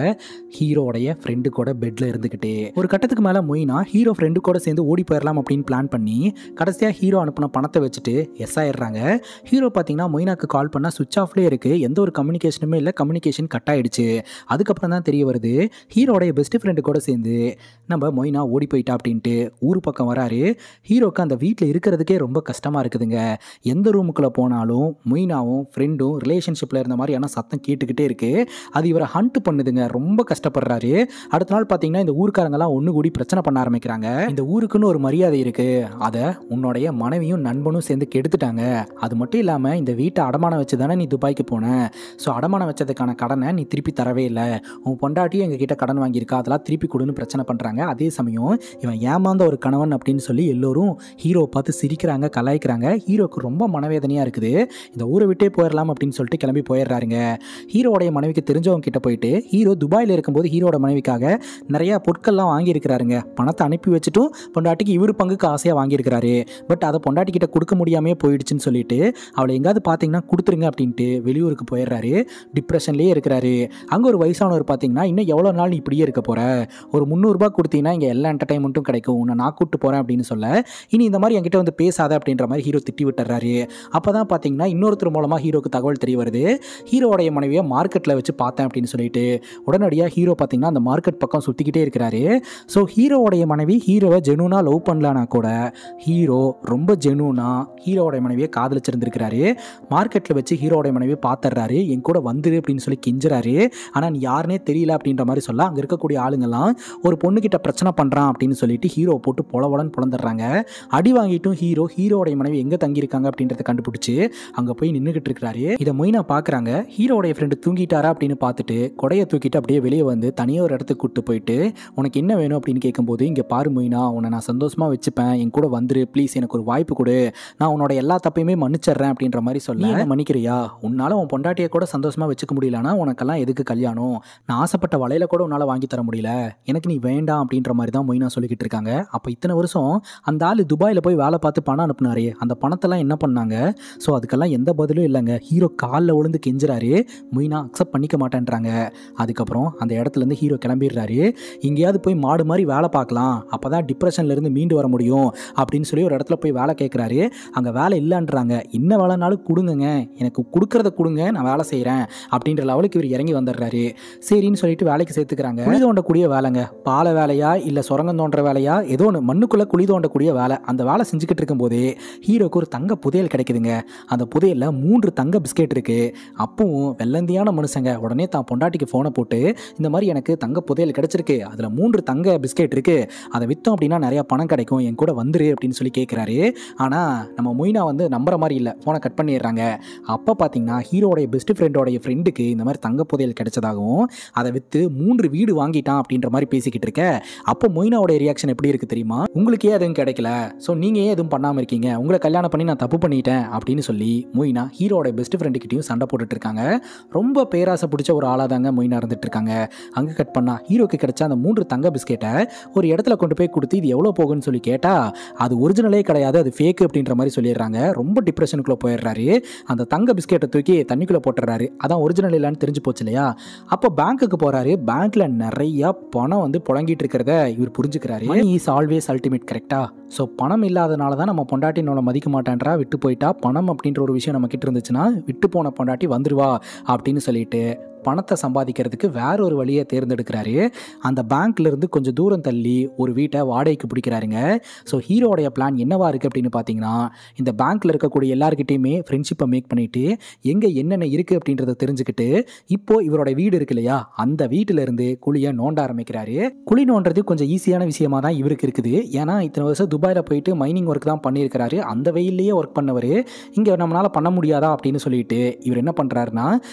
ஹீரோடைய ஃப்ரெண்டு கூட பெட்டில் இருந்துக்கிட்டே ஒரு கட்டத்துக்கு மேலே மொய்னா ஹீரோ ஃப்ரெண்டு கூட சேர்ந்து ஓடி போயிடலாம் அப்படின்னு பிளான் பண்ணி கடைசியாக ஹீரோ அனுப்பின பணத்தை வச்சுட்டு எஸ் ஆயிடுறாங்க. ஹீரோ பார்த்தீங்கன்னா மொய்னாக்கு கால் பண்ணால் சுவிட்ச் ஆஃப்லேயே இருக்குது, எந்த ஒரு கம்யூனிகேஷனுமே இல்லை, கம்யூனிகேஷன் கட் ஆகிடுச்சு. அதுக்கப்புறம் தான் தெரிய வருது ஹீரோடைய பெஸ்ட் ஃப்ரெண்டு கூட சேர்ந்து நம்ம மொய்னா ஓடி போயிட்டா அப்படின்ட்டு. ஊர் பக்கம் வராரு. ஹீரோக்கு அந்த வீட்டில் இருக்கிறதுக்கே ரொம்ப கஷ்டமாக இருக்குதுங்க. எந்த ரூமுக்குள்ளே போனாலும் மொய்னாவும் ஃப்ரெண்டும் ரிலேஷன்ஷிப்பில் இருந்த மாதிரியான சத்தம் கேட்டுக்கிட்டே இருக்குது. அது இவரை ஹண்ட் பண்ணுதுங்க. ரொம்ப கஷ்டப்படுறாரு. அடுத்த நாள் பார்த்தீங்கன்னா இந்த ஊருக்காரங்கெல்லாம் ஒன்று கூடி பிரச்சனை பண்ண ஆரம்பிக்கிறாங்க. இந்த ஊருக்குன்னு ஒரு மரியாதை இருக்குது, அதை உன்னுடைய மனைவியும் நண்பனும் சேர்ந்து கெடுத்துட்டாங்க. அது மட்டும் இல்லாமல் இந்த வீட்டை அடமானம் வச்சு தானே நீ துபாய்க்கு போன, ஸோ அடமானம் வச்சதுக்கான கடனை நீ திருப்பி தரவே இல்லை, உன் பொண்டாட்டியும் எங்ககிட்ட கடன் வாங்கியிருக்கா, அதெல்லாம் திருப்பி கொடுன்னு பிரச்சனை பண்ணுறாங்க. அதே சமயம் இவன் ஏமாந்த ஒரு கணவன் அப்படின்னு சொல்லி எல்லோரும் ஹீரோ பார்த்து சிரிக்கிறாங்க, கலாய்க்கிறாங்க. ஹீரோக்கு ரொம்ப மனவேதனையாக இருக்குது. இந்த ஊரை விட்டே போயிடலாம் அப்படின்னு சொல்லிட்டு கிளம்பி போயிடுறாருங்க. ஹீரோடைய மனைவிக்கு தெரிஞ்சவங்க கிட்ட போயிட்டு ஹீரோ துபாயில் இருக்கும்போது ஹீரோட மனைவிக்காக நிறைய பொருட்கள்லாம் வாங்கியிருக்கிறாருங்க. பணத்தை அனுப்பி வச்சுட்டும் பொண்டாட்டிக்கு இவர் பங்குக்கு ஆசையாக வாங்கியிருக்கிறாரு. பட் அதை பொண்டாட்டி கிட்ட கொடுக்க முடியாமே போயிடுச்சுன்னு சொல்லிட்டு அவளை எங்காவது பார்த்தீங்கன்னா கொடுத்துருங்க அப்படின்ட்டு வெளியூருக்கு போயிடுறாரு. டிப்ரெஷன்லேயே இருக்கிறாரு. அங்கே ஒரு வயசானவர் பார்த்தீங்கன்னா இன்னும் எவ்வளோ நாள் நீ இப்படியே இருக்க போகிற, ஒரு 300 ரூபாய் கொடுத்தீங்கன்னா இங்கே எல்லா என்டர்டைன்மெண்ட்டும் கிடைக்கும், உன்னை நான் கூப்பிட்டு போகிறேன் அப்படின்னு சொல்ல, இனி இந்த மாதிரி என்கிட்ட வந்து பேசாத அப்படின்ற மாதிரி ஹீரோ திட்டி விட்டுறாரு. அப்போ தான் பார்த்தீங்கன்னா இன்னொருத்தர் மூலமாக ஹீரோக்கு தகவல் தெரிய வருது. ஹீரோடைய மனைவியை மார்க்கெட்டில் வச்சு பார்த்தேன் அப்படின்னு சொல்லிட்டு உடனடியாக ஹீரோ பார்த்தீங்கன்னா அந்த மார்க்கெட் பக்கம் சுற்றிக்கிட்டே இருக்கிறாரு. ஸோ ஹீரோடைய மனைவி ஹீரோவை ஜெனூனாக லவ் பண்ணலான்னா கூட ஹீரோ ரொம்ப ஜெனூனாக ஹீரோடைய மனைவியை காதலிச்சிருந்துருக்கிறாரு. மார்க்கெட்டில் வச்சு ஹீரோடைய மனைவியை பார்த்துடுறாரு. என் கூட வந்துரு அப்படின்னு சொல்லி கெஞ்சுறாரு. ஆனால் நீ யாருனே தெரியல அப்படின்ற மாதிரி சொல்ல அங்கே இருக்கக்கூடிய ஆளுங்கள்லாம் ஒரு பொண்ணுக்கிட்ட பிரச்சனை பண்ணுறான் அப்படின்னு சொல்லிட்டு ஹீரோ போட்டு பொலவலன்னு பொழந்துடுறாங்க. அடி வாங்கிட்டும் ஹீரோடைய மனைவி எங்கே தங்கியிருக்காங்க அப்படின்றத கண்டுபிடிச்சி அங்கே போய் நின்றுக்கிட்டு இருக்கிறாரு. இதை மொய்னா பார்க்குறாங்க. ஹீரோடைய ஃப்ரெண்டு தூங்கிட்டாரா அப்படின்னு பார்த்துட்டு கொடையை தூக்கிட்டு அப்படியே வெளியே வந்து தனியாக ஒரு இடத்துக்கு கூப்பிட்டு போயிட்டு உனக்கு என்ன வேணும் அப்படின்னு கேட்கும்போது, இங்கே பாரு மொய்னா, உன்னை நான் சந்தோஷமாக வச்சுப்பேன், என் கூட வந்துரு ப்ளீஸ், எனக்கு ஒரு வாய்ப்பு கொடு, நான் உன்னோட எல்லா தப்பையுமே மன்னிச்சிடுறேன் அப்படின்ற மாதிரி சொல்ல, மன்னிக்கிறியா, உன்னால் உன் பொண்டாட்டியை கூட சந்தோஷமாக வச்சுக்க முடியலன்னா உனக்கெல்லாம் எதுக்கு கல்யாணம், நான் ஆசைப்பட்ட வலையில கூட உன்னால் வாங்கி தர முடியல, எனக்கு நீ வேண்டாம் அப்படின்ற மாதிரி தான் மொய்னா சொல்லிக்கிட்டு இருக்காங்க. அப்போ இத்தனை வருஷம் அந்த ஆள் துபாயில் போய் வேலை பார்த்து பணம் அனுப்புனாரு, அந்த பணத்தெல்லாம் என்ன பண்ணாங்க? ஸோ அதுக்கெல்லாம் எந்த பதிலும் இல்லைங்க. ஹீரோ காலில் விழுந்து கெஞ்சுறாரு. மொய்னா அக்செப்ட் பண்ணிக்க மாட்டேன்றாங்க. அதுக்கப்புறம் அந்த இடத்துலேருந்து ஹீரோ கிளம்பிடுறாரு. எங்கேயாவது போய் மாடு மாதிரி வேலை பார்க்கலாம், அப்போ தான் டிப்ரெஷன்லேருந்து மீண்டு வர முடியும் அப்படின்னு சொல்லி ஒரு இடத்துல போய் வேலை கேட்குறாரு. அங்கே வேலை இல்லைன்றாங்க. என்ன வேலைனாலும் கொடுங்க, எனக்கு கொடுக்குறத கொடுங்க, நான் வேலை செய்கிறேன் அப்படின்ற லெவலுக்கு இவர் இறங்கி வந்துடுறாரு. சரின்னு சொல்லிட்டு வேலைக்கு சேர்த்துக்கிறாங்க. குழி தோண்டக்கூடிய வேலைங்க, பாலை வேலையா இல்லை சுரங்கம் தோன்ற வேலையா, ஏதோ ஒன்று மண்ணுக்குள்ளே குழி தோண்டக்கூடிய வேலை. அந்த வேலை செஞ்சுக்கிட்டு இருக்கும்போதே ஹீரோக்கு ஒரு தங்க புதையல் கிடைக்குதுங்க. அந்த புதையலில் 3 தங்க பிஸ்கெட் இருக்குது. அப்பவும் வெள்ளந்தியான மனுஷங்க உடனே தான் பொண்டாட்டிக்கு ஃபோனை போட்டு இந்த மாதிரி எனக்கு தங்க புதையல் கிடைச்சிருக்கு, அதில் 3 தங்க பிஸ்கெட் இருக்குது, அதை விற்றோம் அப்படின்னா நிறையா பணம் கிடைக்கும், என் கூட வந்துரு அப்படின்னு சொல்லி கேட்குறாரு. ஆனால் நம்ம மொய்னா வந்து நம்புற மாதிரி இல்லை, ஃபோனை கட் பண்ணிடுறாங்க. அப்போ பார்த்தீங்கன்னா ஹீரோடைய பெஸ்ட் ஃப்ரெண்டோடைய ஃப்ரெண்டுக்கு இந்த மாதிரி தங்க புதையல் கிடைச்சதாகவும் அதை விற்று 3 வீடு வாங்கிட்டான் அப்படின்ற மாதிரி பேசிக்கிட்டு இருக்க. அப்போ மொய்னாவோட ரியாக்ஷன் எப்படி இருக்குது தெரியுமா? உங்களுக்கு ஏன் எதுவும் கிடைக்கல, ஸோ நீங்கள் ஏன் எதுவும் பண்ணாமல் இருக்கீங்க, உங்களை கல்யாணம் பண்ணி நான் தப்பு பண்ணிட்டேன் அப்படின்னு சொல்லி மொய்னா ஹீரோட பெஸ்ட் ஃப்ரெண்டுக்கிட்டையும் சண்டை போட்டுட்டு இருக்காங்க. ரொம்ப பேராசை பிடிச்ச ஒரு ஆளாக தாங்க மொய்னா இருந்துட்டு இருக்காங்க. அங்கே கட் பண்ணா ஹீரோக்கு கிடைச்ச அந்த 3 தங்க பிஸ்கெட்டை ஒரு இடத்துல கொண்டு போய் கொடுத்து இது எவ்வளோ போகுன்னு சொல்லி கேட்டால் அது ஒரிஜினலே கிடையாது, அது ஃபேக் அப்படின்ற மாதிரி சொல்லிடுறாங்க. ரொம்ப டிப்ரெஷனுக்குள்ளே போயிடுறாரு. அந்த தங்க பிஸ்கெட்டை தூக்கி தண்ணிக்குள்ளே போட்டுறாரு. அதான் ஒரிஜினல் இல்லைன்னு தெரிஞ்சு போச்சு இல்லையா. அப்போ பேங்க்குக்கு போகிறாரு. பேங்க்கில் நிறையா பணம் வந்து புழங்கிட்டு இருக்கிறத இவர் புரிஞ்சுக்கிறாரு. மணி இஸ் ஆல்வேஸ் அல்டிமேட், கரெக்டா? ஸோ பணம் இல்லாதனால தான் நம்ம பொண்டாட்டி நம்மளை மதிக்க மாட்டேன்றா, விட்டு போயிட்டா. பணம் அப்படின்ற ஒரு விஷயம் நம்ம கிட்ட இருந்துச்சுன்னா விட்டு போன பொண்டாட்டி வந்துருவா அப்படின்னு சொல்லிட்டு பணத்தை சம்பாதிக்கிறதுக்கு வேற ஒரு வழியை தேர்ந்தெடுக்கிறாரு. அந்த பேங்க்லேருந்து கொஞ்சம் தூரம் தள்ளி ஒரு வீட்டை வாடகைக்கு பிடிக்கிறாருங்க. ஸோ ஹீரோடைய பிளான் என்னவா இருக்குது அப்படின்னு பார்த்தீங்கன்னா, இந்த பேங்க்கில் இருக்கக்கூடிய எல்லாருக்கிட்டையுமே ஃப்ரெண்ட்ஷிப்பை மேக் பண்ணிவிட்டு எங்கே என்னென்ன இருக்குது அப்படின்றத தெரிஞ்சுக்கிட்டு இப்போ இவரோட வீடு இருக்கு இல்லையா, அந்த வீட்டிலேருந்து குழியை நோண்ட ஆரம்பிக்கிறாரு. குழி நோண்டுறது கொஞ்சம் ஈஸியான விஷயமா தான் இவருக்கு இருக்குது. ஏன்னா இத்தனை வருஷம் துபாயில் போயிட்டு மைனிங் ஒர்க் தான் பண்ணியிருக்கிறாரு. அந்த வெயிலேயே ஒர்க் பண்ணவர் இங்கே நம்மளால் பண்ண முடியாதா அப்படின்னு சொல்லிட்டு இவர் என்ன பண்ணுறாருன்னா,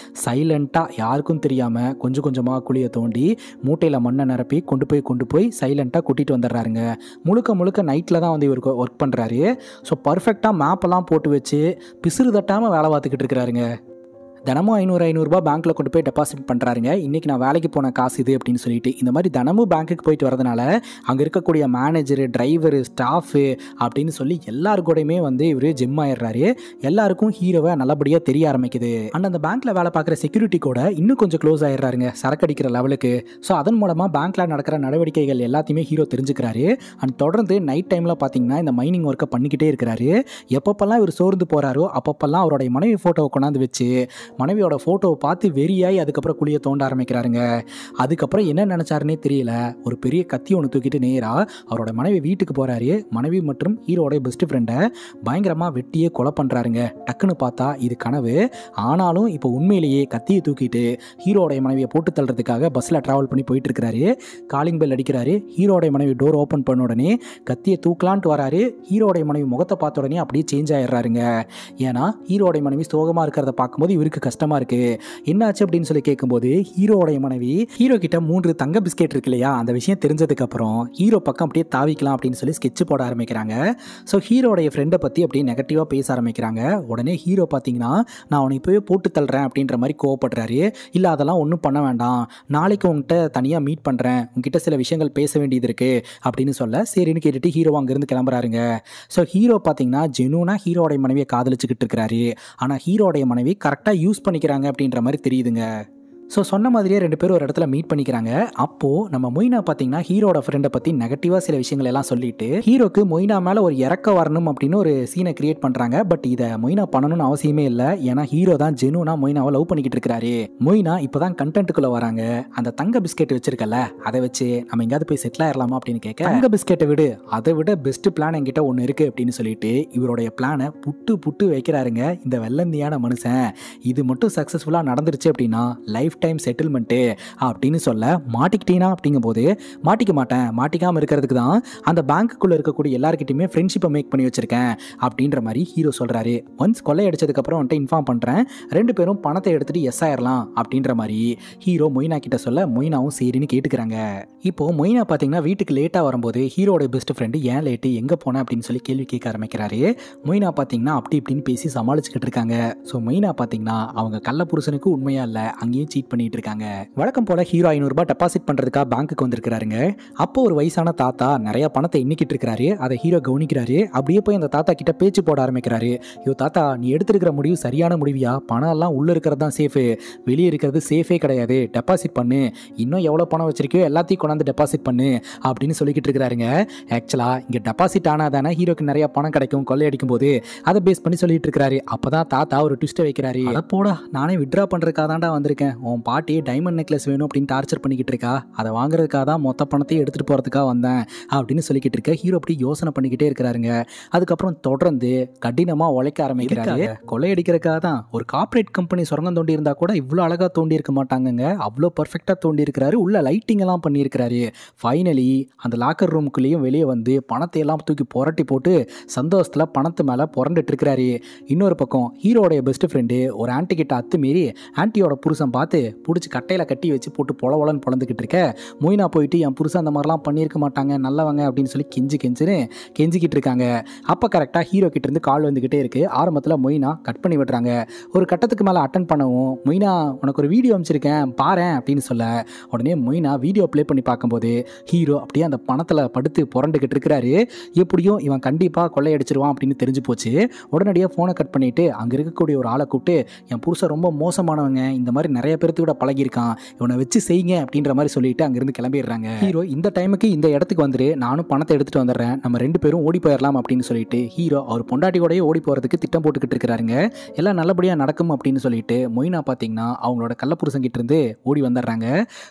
சைலண்ட்டாக யாருக்கும் தெரியாமல் கொஞ்சம் கொஞ்சமாக குழியை தோண்டி மூட்டையில் மண்ணை நிரப்பி கொண்டு போய் சைலண்ட்டாக கூட்டிகிட்டு வந்துடுறாருங்க. முழுக்க நைட்டில் தான் வந்து இவருக்கு ஒர்க் பண்ணுறாரு. ஸோ பர்ஃபெக்டாக மேப்பெல்லாம் போட்டு வச்சு பிசுறு தட்டாமல் வேலை பார்த்துக்கிட்டு இருக்கிறாருங்க. தினமும் 500 பேங்க்கில் கொண்டு போய் டெபாசிட் பண்ணுறாருங்க. இன்றைக்கி நான் வேலைக்கு போன காசு இது அப்படின்னு சொல்லிட்டு. இந்த மாதிரி தினமும் பேங்க்குக்கு போயிட்டு வரதுனால அங்கே இருக்கக்கூடிய மேனேஜரு, டிரைவரு, ஸ்டாஃபு அப்படின்னு சொல்லி எல்லாரு கூடயுமே வந்து இவர் ஜிம் ஆயிடுறாரு. எல்லாருக்கும் ஹீரோவை நல்லபடியாக தெரிய ஆரம்பிக்குது. அண்ட் அந்த பேங்க்கில் வேலை பார்க்குற செக்யூரிட்டி கூட இன்னும் கொஞ்சம் க்ளோஸ் ஆயிடுறாருங்க, சரக்கு அடிக்கிற லெவலுக்கு. ஸோ அதன் மூலமாக பேங்க்கில் நடக்கிற நடவடிக்கைகள் எல்லாத்தையுமே ஹீரோ தெரிஞ்சுக்கிறாரு. அண்ட் தொடர்ந்து நைட் டைமில் பார்த்தீங்கன்னா இந்த மைனிங் ஒர்க்கை பண்ணிக்கிட்டே இருக்கிறாரு. எப்பப்பெல்லாம் இவர் சோர்ந்து போகிறாரோ அப்பப்பெல்லாம் அவருடைய மனைவி ஃபோட்டோவை கொண்டாந்து வச்சு மனைவியோட ஃபோட்டோவை பார்த்து வெறியாய் அதுக்கப்புறம் குழியை தோண்ட ஆரம்பிக்கிறாருங்க. அதுக்கப்புறம் என்ன நினச்சாருன்னே தெரியல, ஒரு பெரிய கத்தி ஒன்று தூக்கிட்டு நேராக அவரோட மனைவி வீட்டுக்கு போகிறாரு. மனைவி மற்றும் ஹீரோடைய பெஸ்ட் ஃப்ரெண்டை பயங்கரமாக வெட்டியே கொலை பண்ணுறாருங்க. டக்குன்னு பார்த்தா இது கனவு. ஆனாலும் இப்போ உண்மையிலேயே கத்தியை தூக்கிட்டு ஹீரோடைய மனைவியை போட்டு தள்ளுறதுக்காக பஸ்ஸில் ட்ராவல் பண்ணி போயிட்டு இருக்கிறாரு. காலிங் பெல் அடிக்கிறாரு. ஹீரோடைய மனைவி டோர் ஓப்பன் பண்ண உடனே கத்தியை தூக்கலான்ட்டு வராரு. ஹீரோடைய மனைவி முகத்தை பார்த்த உடனே அப்படியே சேஞ்ச் ஆயிடுறாருங்க. ஏன்னா ஹீரோடைய மனைவி சோகமாக இருக்கிறத பார்க்கும்போது இவருக்கு கஷ்டமா இருக்கு. என்னாச்சு அப்படின்னு சொல்லி கேட்கும்போது ஹீரோடைய மனைவி ஹீரோ கிட்ட 3 தங்க பிஸ்கெட் இருக்கு இல்லையா, அந்த விஷயம் தெரிஞ்சதுக்கு அப்புறம் ஹீரோ பக்கம் அப்படியே தாவிக்கலாம் அப்படின்னு சொல்லி ஸ்கெட்ச் போட ஆரம்பிக்கிறாங்க. ஸோ ஹீரோடைய ஃப்ரெண்டை பற்றி அப்படியே நெகட்டிவாக பேச ஆரம்பிக்கிறாங்க. உடனே ஹீரோ பார்த்தீங்கன்னா, நான் அவனை இப்போவே போட்டு தள்ளுறேன் அப்படின்ற மாதிரி கோவப்படுறாரு. இல்லை அதெல்லாம் ஒன்றும் பண்ண வேண்டாம், நாளைக்கு உங்ககிட்ட தனியாக மீட் பண்ணுறேன், உங்ககிட்ட சில விஷயங்கள் பேச வேண்டியது இருக்கு அப்படின்னு சொல்ல சரின்னு கேட்டுட்டு ஹீரோ அங்கேருந்து கிளம்புறாருங்க. ஸோ ஹீரோ பார்த்தீங்கன்னா ஜெனூனா ஹீரோடைய மனைவியை காதலிச்சுக்கிட்டு இருக்கிறாரு. ஆனால் ஹீரோடைய மனைவி கரெக்டாக யூஸ் பண்ணிக்கிறாங்க அப்படின்ற மாதிரி தெரியுதுங்க. ஸோ சொன்ன மாதிரியே 2 பேரும் ஒரு இடத்துல மீட் பண்ணிக்கிறாங்க. அப்போது நம்ம மொய்னா பார்த்தீங்கன்னா ஹீரோட ஃப்ரெண்டை பற்றி நெகட்டிவாக சில விஷயங்கள் எல்லாம் சொல்லிட்டு ஹீரோக்கு மொய்னா மேலே ஒரு இறக்க வரணும் அப்படின்னு ஒரு சீனை கிரியேட் பண்ணுறாங்க. பட் இதை மொய்னா பண்ணணும்னு அவசியமே இல்லை. ஏன்னா ஹீரோ தான் ஜெனூனா மொய்னாவை லவ் பண்ணிக்கிட்டு இருக்கிறாரு. மொய்னா இப்போ தான் கண்டென்ட்டுக்குள்ளே வராங்க. அந்த தங்க பிஸ்கெட் வச்சிருக்கல, அதை வச்சு நம்ம எங்கேயாவது போய் செட்டில் ஆயிடலாமா அப்படின்னு கேட்க, தங்க பிஸ்கெட்டை விடு, அதை விட பெஸ்ட் பிளான் என்கிட்ட ஒன்று இருக்குது அப்படின்னு சொல்லிட்டு இவருடைய பிளானை புட்டு வைக்கிறாருங்க இந்த வெள்ளந்தியான மனுஷன். இது மட்டும் சக்ஸஸ்ஃபுல்லாக நடந்துருச்சு அப்படின்னா லைஃப் டைம் செட்டில்மெண்ட்டு அப்படின்னு சொல்ல, மாட்டிக்கிட்டீனா அப்படிங்கும் போது மாட்டிக்க மாட்டேன், மாட்டிக்காமல் இருக்கிறதுக்கு தான் அந்த பேங்க்குள்ளே இருக்கக்கூடிய எல்லாருக்கிட்டையுமே ஃப்ரெண்ட்ஷிப்பை மேக் பண்ணி வச்சிருக்கேன் அப்படின்ற மாதிரி ஹீரோ சொல்கிறாரு. ஒன்ஸ் கொள்ளை அடிச்சதுக்கப்புறம் வந்துட்டு இன்ஃபார்ம் பண்ணுறேன், 2 பேரும் பணத்தை எடுத்துகிட்டு எஸ் ஆயிடலாம் அப்படின்ற மாதிரி ஹீரோ மொய்னா கிட்ட சொல்ல மொய்னாவும் சரின்னு கேட்டுக்கிறாங்க. இப்போது மொய்னா பார்த்தீங்கன்னா வீட்டுக்கு லேட்டாக வரும்போது ஹீரோட பெஸ்ட் ஃப்ரெண்டு ஏன் லேட்டு, எங்கே போனேன் அப்படின்னு சொல்லி கேள்வி கேட்க ஆரம்பிக்கிறாரு. மொய்னா பார்த்தீங்கன்னா அப்படி இப்படின்னு பேசி சமாளிச்சுக்கிட்டு இருக்காங்க. ஸோ மொய்னா பார்த்தீங்கன்னா அவங்க கள்ள புருஷனுக்கு உண்மையாக இல்லை, அங்கேயும் சீட் பண்ணிட்டு இருக்காங்க. வழக்கம் போல ஹீரோ 500 டெபாசிட் பண்றதுக்காக பேங்க்குக்கு வந்திருக்காருங்க. அப்போ ஒரு வயசான தாத்தா நிறைய பணத்தை எண்ணிக்கிட்டு இருக்காரு. அதை ஹீரோ கவனிக்கிறாரு. அப்படியே போய் அந்த தாத்தா கிட்ட பேச்சு போட ஆரம்பிக்கிறாரு. ஐயோ தாத்தா, நீ எடுத்திருக்கிற முடிவு சரியான முடிவியா? பணம் எல்லாம் உள்ள இருக்கிறது தான் சேஃபு, வெளியே இருக்கிறது சேஃபே கிடையாது. டெபாசிட் பண்ணு, இன்னும் எவ்வளோ பணம் வச்சிருக்கியோ எல்லாத்தையும் கொண்டாந்து டெபாசிட் பண்ணு அப்படின்னு சொல்லிக்கிட்டு இருக்கிறாருங்க. ஆக்சுவலா இங்க டெபாசிட் ஆனாதானே ஹீரோக்கு நிறைய பணம் கிடைக்கும் கொள்ளையடிக்கும் போது, அதை பேஸ் பண்ணி சொல்லிட்டு இருக்காரு. அப்பதான் தாத்தா ஒரு ட்விஸ்ட்டை வைக்கிறாரு. அதை போடா, நானே வித்ட்ரா பண்றதுக்காக தான்டா வந்திருக்கேன், உன் பாட்டி டைமண்ட் நெக்லஸ் வேணும் அப்படின்னு டார்ச்சர் பண்ணிக்கிட்டு இருக்கா, அதை வாங்குறதுக்காக தான் மொத்த பணத்தையும் எடுத்துகிட்டு போகிறதுக்காக வந்தேன் அப்படின்னு சொல்லிக்கிட்டு இருக்க ஹீரோ அப்படி யோசனை பண்ணிக்கிட்டே இருக்கிறாருங்க. அதுக்கப்புறம் தொடர்ந்து கடினமாக உழைக்க ஆரம்பிக்கிறாரு. கொள்ளையடிக்கிறதுக்காக தான். ஒரு கார்பரேட் கம்பெனி சுரங்கம் தோண்டி இருந்தால் கூட இவ்வளோ அழகாக தோண்டி இருக்க மாட்டாங்கங்க. அவ்வளோ பர்ஃபெக்டாக தோண்டி இருக்கிறாரு. உள்ள லைட்டிங் எல்லாம் பண்ணியிருக்கிறாரு. ஃபைனலி அந்த லாக்கர் ரூமுக்குள்ளேயும் வெளியே வந்து பணத்தை எல்லாம் தூக்கி புரட்டி போட்டு சந்தோஷத்தில் பணத்து மேலே புரண்டுட்டு இருக்கிறாரு. இன்னொரு பக்கம் ஹீரோடைய பெஸ்ட் ஃப்ரெண்டு ஒரு ஆன்டி கிட்ட அத்துமீறி ஆன்டியோட புருஷன் பார்த்து பிடிச்சி கட்டையில் கட்டி வச்சு போட்டு பொலன்னு பொழந்துக்கிட்டு இருக்க. மொய்னா போயிட்டு என் புருஷன் அந்த மாதிரிலாம் பண்ணியிருக்க மாட்டாங்க, நல்லவங்க அப்படின்னு சொல்லி கெஞ்சிக்கிட்டு இருக்காங்க. அப்போ கரெக்டாக ஹீரோ கிட்ட இருந்து கால் வந்துக்கிட்டே இருக்கு. ஆரம்பத்தில் மொய்னா கட் பண்ணி விடுறாங்க. ஒரு கட்டத்துக்கு மேலே அட்டன் பண்ணவும், மொய்னா உனக்கு ஒரு வீடியோ அனுப்பிச்சிருக்கேன் பாரேன் அப்படின்னு சொல்ல, உடனே மொய்னா வீடியோ ப்ளே பண்ணி பார்க்கும்போது ஹீரோ அப்படியே அந்த பணத்தில் படுத்து புரண்டுக்கிட்டு இருக்கிறாரு. எப்படியும் இவன் கண்டிப்பாக கொள்ளையடிச்சிருவான் அப்படின்னு தெரிஞ்சு போச்சு. உடனடியாக ஃபோனை கட் பண்ணிவிட்டு அங்கே இருக்கக்கூடிய ஒரு ஆளை கூப்பிட்டு, என் புருஷன் ரொம்ப மோசமானவங்க, இந்த மாதிரி நிறைய பேர்த்து கூட பழகியிருக்கான், இவனை வச்சு செய்யுங்க அப்படின்ற மாதிரி சொல்லிட்டு அங்கேருந்து கிளம்பிடுறாங்க. ஹீரோ இந்த டைமுக்கு இந்த இடத்துக்கு வந்துரு, நானும் பணத்தை எடுத்துகிட்டு வந்துடுறேன், நம்ம 2 பேரும் ஓடி போயிடலாம் அப்படின்னு சொல்லிட்டு ஹீரோ அவர் பொண்டாட்டி கூடயே ஓடி போகிறதுக்கு திட்டம் போட்டுக்கிட்டு இருக்கிறாருங்க. எல்லாம் நல்லபடியாக நடக்கும் அப்படின்னு சொல்லிட்டு மொய்னா பார்த்தீங்கன்னா அவங்களோட கள்ளப்புருஷங்கிட்ட இருந்து ஓடி வந்துடுறாங்க.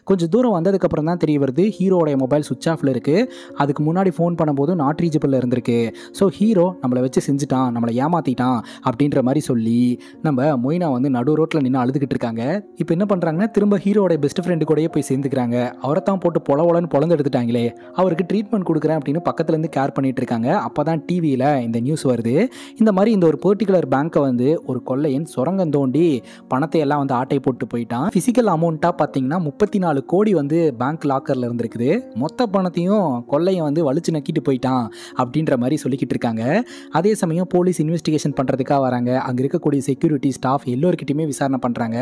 கொஞ்சம் தூரம் வந்ததுக்கப்புறம் தான் தெரிய வருது ஹீரோடைய மொபைல் சுவிட்ச் ஆஃபில் இருக்குது. அதுக்கு முன்னாடி ஃபோன் பண்ணும்போது நாட் ரீச்சபிள் இருந்திருக்கு. ஸோ ஹீரோ நம்மளை வச்சு செஞ்சுட்டான், நம்மளை ஏமாற்றிட்டான் அப்படின்ற மாதிரி சொல்லி நம்ம மொய்னா வந்து நடு ரோட்டில் நின்று அழுதுகிட்டு இருக்காங்க. இப்போ என்ன பண்ணுறாங்கன்னா திரும்ப ஹீரோட பெஸ்ட் ஃப்ரெண்டு கூடயே போய் சேர்ந்துக்கிறாங்க. அவரை தான் போட்டு பொலன்னு எடுத்துட்டாங்களே, அவருக்கு ட்ரீட்மெண்ட் கொடுக்குறேன் அப்படின்னு பக்கத்துலேருந்து கேர் பண்ணிட்டு இருக்காங்க. அப்போ தான் டிவியில் இந்த நியூஸ் வருது. இந்த மாதிரி இந்த ஒரு பர்டிகுலர் பேங்க்கை வந்து ஒரு கொள்ளையன் சுரங்கம் தோண்டி பணத்தை எல்லாம் வந்து ஆட்டை போட்டு போயிட்டான். ஃபிசிக்கல் அமௌண்ட்டாக பார்த்தீங்கன்னா 34 கோடி வந்து பேங்க் லாக்கரில் இருந்திருக்குது. மொத்த பணத்தையும் கொள்ளையன் வந்து வலிச்சு நக்கிட்டு போயிட்டான் அப்படின்ற மாதிரி சொல்லிக்கிட்டு இருக்காங்க. அதே சமயம் போலீஸ் இன்வெஸ்டிகேஷன் பண்ணுறதுக்காக வராங்க. அங்கே இருக்கக்கூடிய செக்யூரிட்டி ஸ்டாஃப் எல்லோருக்கிட்டையுமே விசாரணை பண்ணுறாங்க.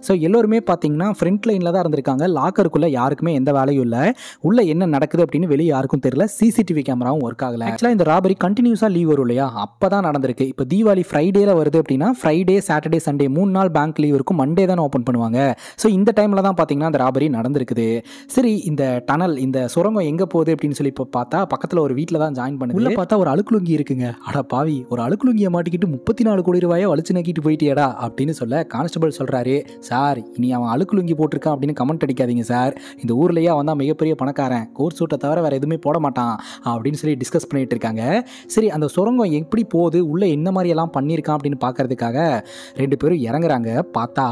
ஸோ எல்லோருமே பார்த்தீங்கன்னா ஃப்ரண்ட் லைனில் தான் இருந்திருக்காங்க. லாக்கருக்குள்ளே யாருக்குமே எந்த வேலையும் இல்லை. உள்ளே என்ன நடக்குது அப்படின்னு வெளியே யாருக்கும் தெரியல. சிசிடிவி கேமராவும் ஒர்க் ஆகலை. ஆக்சுவலாக இந்த ராபரி கண்டினியூஸாக லீவ் வரும் இல்லையா, அப்போ தான் நடந்திருக்கு. இப்போ தீபாவளி ஃப்ரைடேல வருது அப்படின்னா ஃப்ரைடே, சாட்டர்டே, சண்டே 3 நாள் பேங்க் லீவ் இருக்கும். மண்டே தான் ஓப்பன் பண்ணுவாங்க. ஸோ இந்த டைமில் தான் பார்த்தீங்கன்னா அந்த ராபரி நடந்திருக்குது. சரி, இந்த டனல், இந்த சுரங்கம் எங்கே போகுது அப்படின்னு சொல்லி இப்போ பார்த்தா பக்கத்தில் ஒரு வீட்டில் தான் ஜாயின் பண்ணுது. உள்ள பார்த்தா ஒரு அழுக்குலுங்கி இருக்குங்க. அட பாவி, ஒரு அழுக்குலுங்கியை மாட்டிக்கிட்டு 34 கோடி ரூபாயை வலிச்சு நக்கிட்டு போயிட்டியடா அப்படின்னு சொல்ல கான்ஸ்டபிள் சொல்கிறாரு, சார் இனி அவன் அழுக்குலுங்கி போட்டிருக்கான் அப்படின்னு கமெண்ட் அடிக்காதீங்க சார், இந்த ஊர்லேயே அவன் தான் மிகப்பெரிய பணக்காரன், கோட் சூட்டை தவிர வேறு எதுவுமே போட மாட்டான் அப்படின்னு சொல்லி டிஸ்கஸ் பண்ணிட்டு இருக்காங்க. சரி, அந்த சுரங்கம் எப்படி போகுது, உள்ளே என்ன மாதிரியெல்லாம் பண்ணியிருக்கான் அப்படின்னு பார்க்கறதுக்காக 2 பேரும் இறங்குறாங்க. பார்த்தா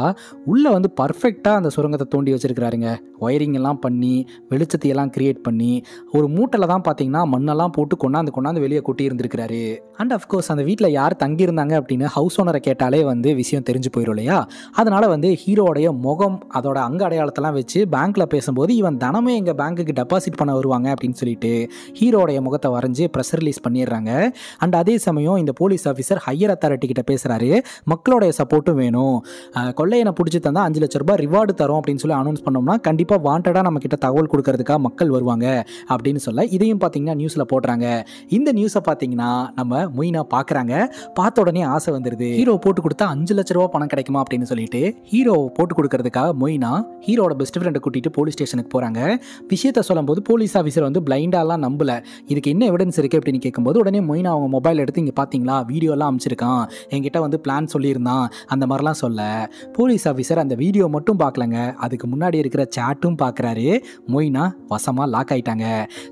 உள்ளே வந்து பர்ஃபெக்டாக அந்த சுரங்கத்தை தோண்டி வச்சிருக்கிறாருங்க. ஒயரிங் எல்லாம் பண்ணி வெளிச்சத்தையெல்லாம் கிரியேட் பண்ணி ஒரு மூட்டையில் தான் பார்த்தீங்கன்னா மண்ணெல்லாம் போட்டு கொண்டாந்து வெளியே கொட்டி இருந்திருக்கிறாரு. அண்ட் அஃப்கோர்ஸ் அந்த வீட்டில் யார் தங்கியிருந்தாங்க அப்படின்னு ஹவுஸ் ஓனரை கேட்டாலே வந்து விஷயம் தெரிஞ்சு போயிடும் இல்லையா. அதனால் வந்து ஹீரோடைய முகம், அதோட அங்க அடையாளத்தெல்லாம் வச்சு பேங்க்கில் பேசும்போது இவன் தினமே எங்கள் பேங்க்குக்கு டெபாசிட் பண்ண வருவாங்க அப்படின்னு சொல்லிட்டு ஹீரோடைய முகத்தை வரைஞ்சி ப்ரெஸ் ரிலீஸ் பண்ணிடுறாங்க. அண்ட் அதே சமயம் இந்த போலீஸ் ஆஃபீஸர் ஹையர் அத்தாரிட்டி கிட்ட பேசுகிறாரு, மக்களோடைய சப்போர்ட்டும் வேணும், கொள்ளையனை பிடிச்சி தந்தால் 5 லட்ச ரூபாய் ரிவார்டு தரோம் அப்படின்னு சொல்லி அனௌன்ஸ் பண்ணோம்னா கண்டிப்பாக வாண்டடாக நம்ம கிட்ட தகவல் கொடுக்கறதுக்காக மக்கள் வருவாங்க அப்படின்னு சொல்ல இதையும் பார்த்தீங்கன்னா நியூஸில் போடுறாங்க. இந்த நியூஸை பார்த்தீங்கன்னா நம்ம மொய்னா பார்க்குறாங்க. பார்த்த உடனே ஆசை வந்துடுது, ஹீரோ போட்டு கொடுத்தா 5 லட்ச ரூபா பணம் கிடைக்குமா அப்படின்னு சொல்லிட்டு ஹீரோ போட்டு கொடுக்கறதுக்காக மொய்னா ஹீரோட பெஸ்ட் ஃப்ரெண்டை கூட்டிட்டு போலீஸ் ஸ்டேஷனுக்கு போகிறாங்க. விஷயத்தை சொல்லும்போது போலீஸ் ஆஃபீஸர் வந்து பிளைண்டாலாம் நம்பல. இதுக்கு என்ன எவிடன்ஸ் இருக்குது அப்படின்னு கேட்கும்போது உடனே மொய்னா அவங்க மொபைல் எடுத்து இங்கே பார்த்தீங்களா வீடியோலாம் அனுப்பிச்சிருக்கான், என்கிட்ட வந்து பிளான் சொல்லியிருந்தான், அந்த மாதிரிலாம் சொல்ல போலீஸ் ஆஃபீஸர் அந்த வீடியோ மட்டும் பார்க்கலங்க, அதுக்கு முன்னாடி இருக்கிற சாட்டும் பார்க்குறாரு. மொய்னா வசமாக லாக் ஆகிட்டாங்க.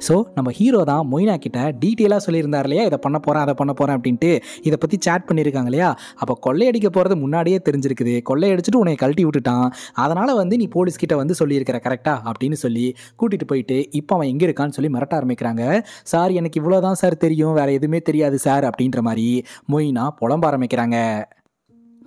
ஸோ நம்ம ஹீரோ தான் மொய்னா கிட்ட டீட்டெயிலாக சொல்லியிருந்தார் இல்லையா, இதை பண்ண போகிறேன் அதை பண்ண போகிறேன் அப்படின்ட்டு இதை பற்றி சேட் பண்ணியிருக்காங்க இல்லையா. அப்போ கொள்ளையடிக்க போகிறது முன்னாடியே தெரிஞ்சிருக்குது, கொள்ளையடிச்சிட்டு உன்னை கழட்டி விட்டுட்டான், அதனால் வந்து நீ போலீஸ்கிட்ட வந்து சொல்லியிருக்கிற கரெக்டாக அப்படின்னு சொல்லி கூட்டிகிட்டு போயிட்டு இப்போ அவன் எங்கே இருக்கான்னு சொல்லி மிரட்ட ஆரம்பிக்கிறாங்க. சார் எனக்கு இவ்வளோதான் சார் தெரியும், வேறு எதுவுமே தெரியாது சார் அப்படின்ற மாதிரி மொய்னா புலம்ப ஆரம்பிக்கிறாங்க.